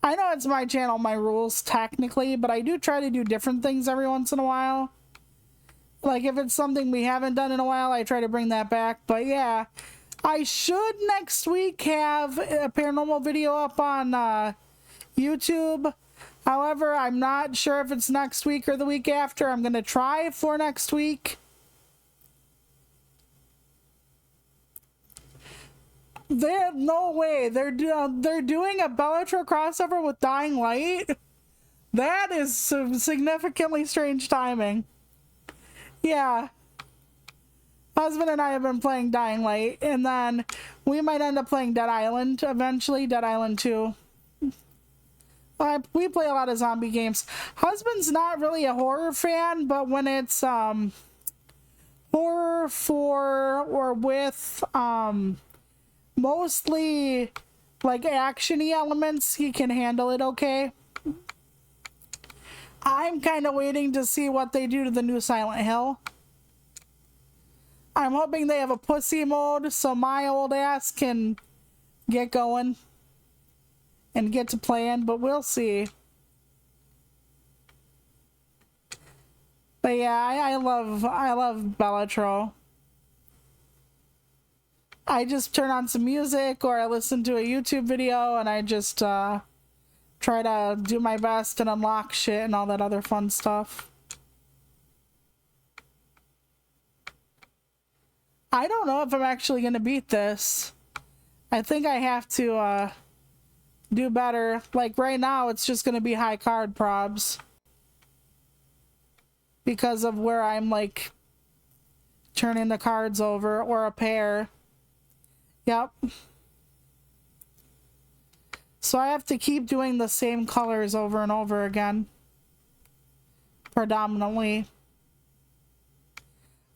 I know it's my channel, my rules, technically, but I do try to do different things every once in a while. Like, if it's something we haven't done in a while, I try to bring that back. But yeah, I should next week have a paranormal video up on YouTube. However, I'm not sure if it's next week or the week after. I'm going to try for next week. No way. They're doing a Bellatro crossover with Dying Light? That is some significantly strange timing. Yeah. Husband and I have been playing Dying Light, and then we might end up playing Dead Island eventually, Dead Island 2. We play a lot of zombie games. Husband's not really a horror fan, but when it's horror for or with mostly like action-y elements, he can handle it okay. I'm kind of waiting to see what they do to the new Silent Hill. I'm hoping they have a pussy mode so my old ass can get going and get to playing, but we'll see. But yeah, I love Bellatro. I just turn on some music or I listen to a YouTube video and I just try to do my best and unlock shit and all that other fun stuff. I don't know if I'm actually going to beat this. I think I have to do better. Like right now, it's just going to be high card probs. Because of where I'm like turning the cards over or a pair. Yep. So I have to keep doing the same colors over and over again. Predominantly.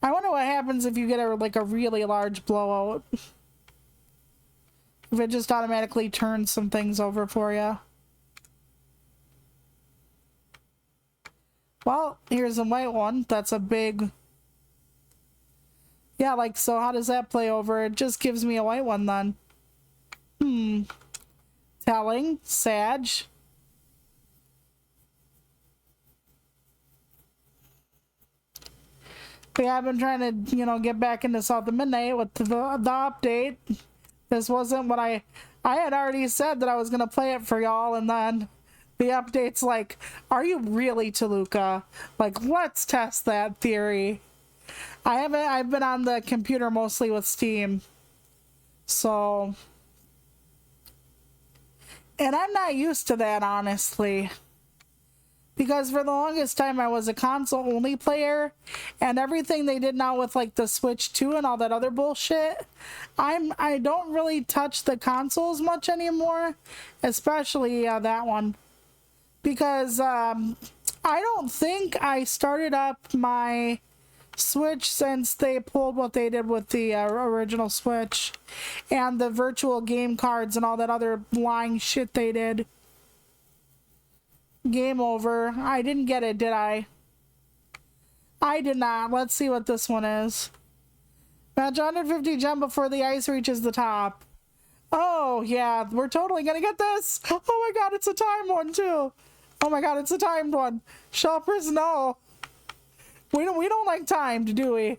I wonder what happens if you get a really large blowout. If it just automatically turns some things over for you. Well, here's a white one. That's a big... Yeah, like, so how does that play over? It just gives me a white one then. Telling. Sag. But yeah, I've been trying to, get back into South of Midnight with the update. This wasn't what I had already said that I was going to play it for y'all, and then the update's like, are you really Toluca? Like, let's test that theory. I've been on the computer mostly with Steam. So, and I'm not used to that, honestly. Because for the longest time I was a console only player, and everything they did now with like the Switch 2 and all that other bullshit, I don't really touch the consoles much anymore, especially that one. Because I don't think I started up my Switch since they pulled what they did with the original Switch and the virtual game cards and all that other lying shit they did. Game over. I didn't get it, did I? I did not. Let's see what this one is. Match 150 gem before the ice reaches the top. Oh, yeah. We're totally gonna get this. Oh my god, it's a timed one, too. Oh my god, it's a timed one. Shoppers, no. We don't like timed, do we?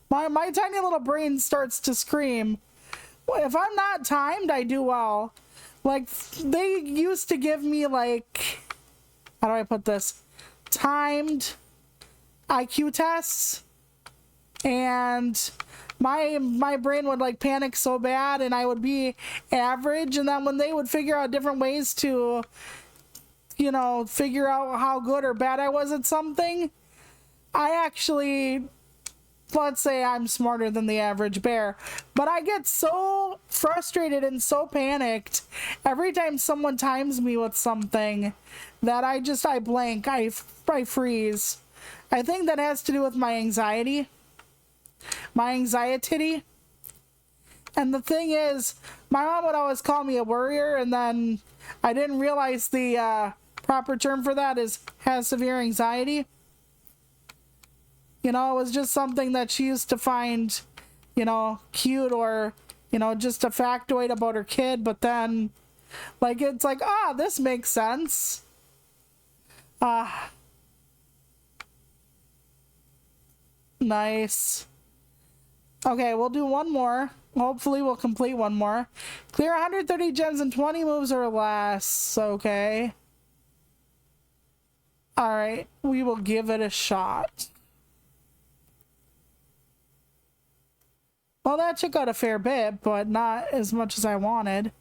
My tiny little brain starts to scream. If I'm not timed, I do well. Like, they used to give me, like... how do I put this? Timed IQ tests, and my brain would like panic so bad, and I would be average, and then when they would figure out different ways to, you know, figure out how good or bad I was at something, I actually, let's say I'm smarter than the average bear, but I get so frustrated and so panicked every time someone times me with something that I blank, I freeze. I think that has to do with my anxiety. And the thing is, my mom would always call me a worrier, and then I didn't realize the proper term for that has severe anxiety. You know, it was just something that she used to find, you know, cute, or, you know, just a factoid about her kid, but then, like, it's like, this makes sense. Nice. Okay, we'll do one more. Hopefully we'll complete one more. Clear 130 gems in 20 moves or less. Okay. Alright, we will give it a shot. Well, that took out a fair bit, but not as much as I wanted.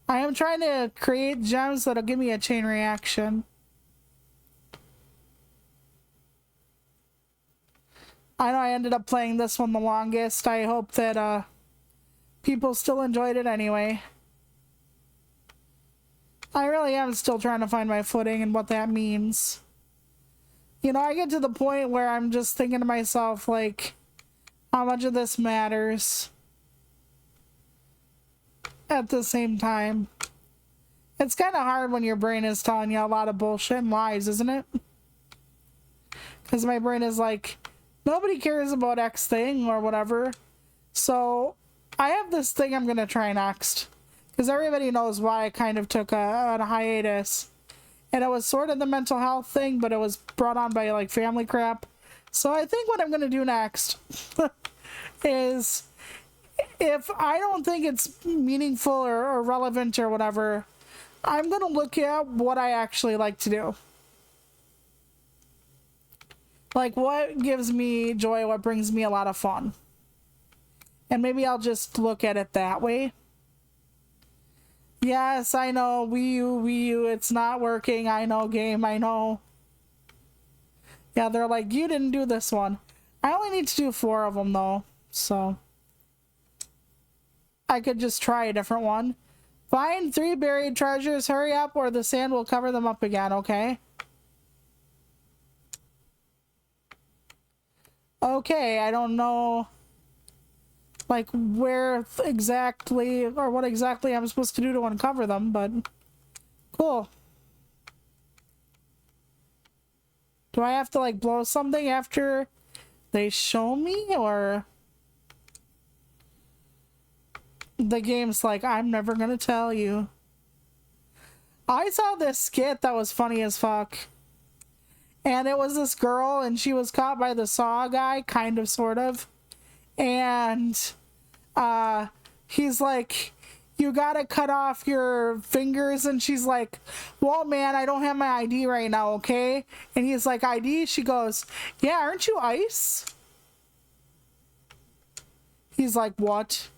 I am trying to create gems that'll give me a chain reaction. I know I ended up playing this one the longest. I hope that people still enjoyed it anyway. I really am still trying to find my footing and what that means. You know, I get to the point where I'm just thinking to myself, like, how much of this matters at the same time. It's kind of hard when your brain is telling you a lot of bullshit and lies, isn't it? Because my brain is like, nobody cares about X thing or whatever. So I have this thing I'm going to try next. Because everybody knows why I kind of took a hiatus. And it was sort of the mental health thing, but it was brought on by like family crap. So I think what I'm going to do next is, if I don't think it's meaningful or relevant or whatever, I'm going to look at what I actually like to do. Like, what gives me joy, what brings me a lot of fun. And maybe I'll just look at it that way. Yes, I know, Wii U, it's not working. I know, game, I know. Yeah, they're like, you didn't do this one. I only need to do 4 of them, though. So I could just try a different one. Find 3 buried treasures. Hurry up, or the sand will cover them up again, okay? Okay, I don't know, like, where exactly or what exactly I'm supposed to do to uncover them, but cool. Do I have to, like, blow something after they show me, or the game's like, I'm never gonna tell you? I saw this skit that was funny as fuck. And it was this girl, and she was caught by the saw guy, kind of, sort of. And he's like, you gotta cut off your fingers. And she's like, well, man, I don't have my ID right now, okay? And he's like, ID? She goes, yeah, aren't you ice? He's like, what?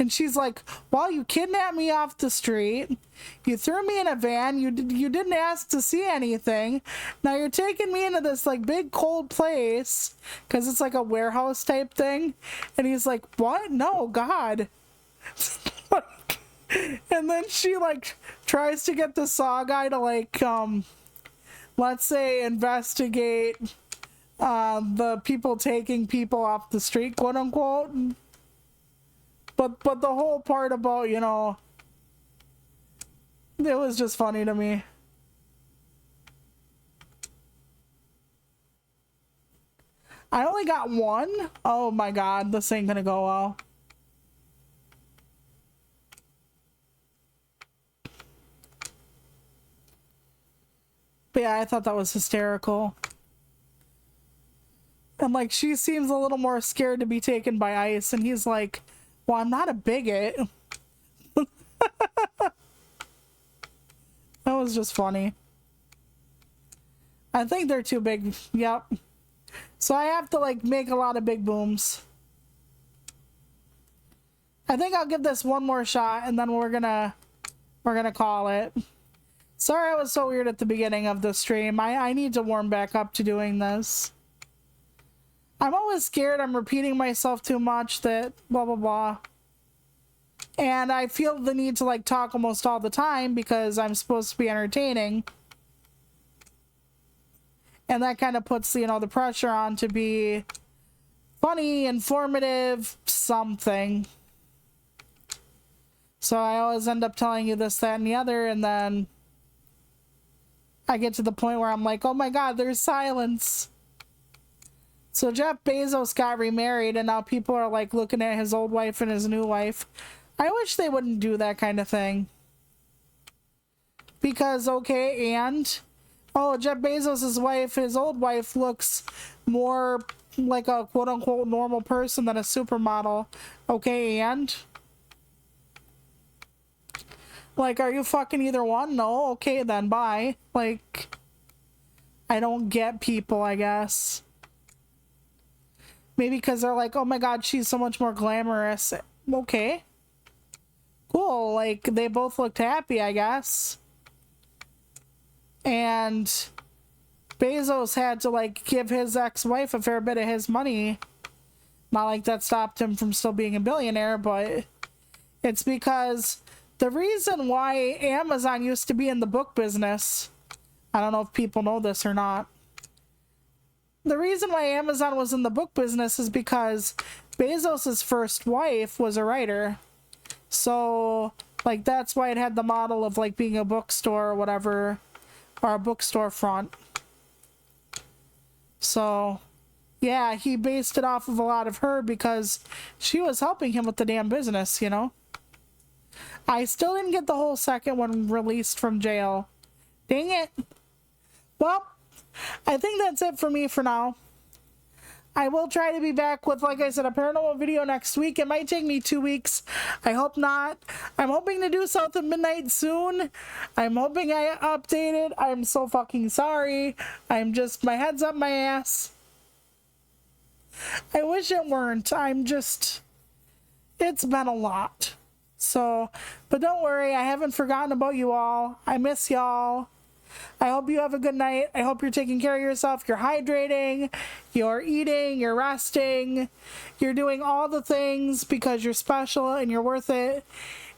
And she's like, well, you kidnapped me off the street. You threw me in a van. You didn't ask to see anything. Now you're taking me into this, like, big cold place, because it's like a warehouse type thing. And he's like, what? No, God. And then she, like, tries to get the saw guy to, like, let's say, investigate the people taking people off the street, quote unquote. But the whole part about, you know, it was just funny to me. I only got 1? Oh my god, this ain't gonna go well. But yeah, I thought that was hysterical. And, like, she seems a little more scared to be taken by ice, and he's like, well, I'm not a bigot. That was just funny. I think they're too big. Yep. So I have to like make a lot of big booms. I think I'll give this one more shot and then we're gonna call it. Sorry I was so weird at the beginning of the stream. I need to warm back up to doing this. I'm always scared I'm repeating myself too much, that blah blah blah. And I feel the need to like talk almost all the time because I'm supposed to be entertaining. And that kind of puts, you know, the pressure on to be funny, informative, something. So I always end up telling you this, that, and the other, and then I get to the point where I'm like, oh my god, there's silence. So Jeff Bezos got remarried, and now people are like looking at his old wife and his new wife. I wish they wouldn't do that kind of thing. Because, okay, and... oh, Jeff Bezos' wife, his old wife, looks more like a quote-unquote normal person than a supermodel. Okay, and? Like, are you fucking either one? No? Okay, then, bye. Like, I don't get people, I guess. Maybe because they're like, oh my god, she's so much more glamorous. Okay. Cool, like, they both looked happy, I guess. And Bezos had to like give his ex-wife a fair bit of his money. Not like that stopped him from still being a billionaire, but it's because the reason why Amazon used to be in the book business, I don't know if people know this or not. The reason why Amazon was in the book business is because Bezos's first wife was a writer. So like that's why it had the model of like being a bookstore or whatever. Or a bookstore front. So, yeah, he based it off of a lot of her because she was helping him with the damn business, you know? I still didn't get the whole second one released from jail. Dang it. Well, I think that's it for me for now. I will try to be back with, like I said, a paranormal video next week. It might take me 2 weeks. I hope not. I'm hoping to do South of Midnight soon. I'm hoping I updated. I'm so fucking sorry. I'm just, my head's up my ass. I wish it weren't. I'm just, it's been a lot. So, but don't worry. I haven't forgotten about you all. I miss y'all. I hope you have a good night. I hope you're taking care of yourself. You're hydrating, you're eating, you're resting, you're doing all the things because you're special and you're worth it.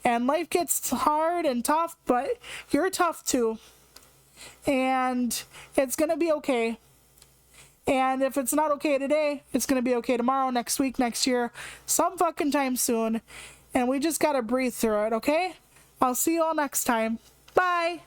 And life gets hard and tough, but you're tough too. And it's going to be okay. And if it's not okay today, it's going to be okay tomorrow, next week, next year, some fucking time soon. And we just got to breathe through it, okay? I'll see you all next time. Bye.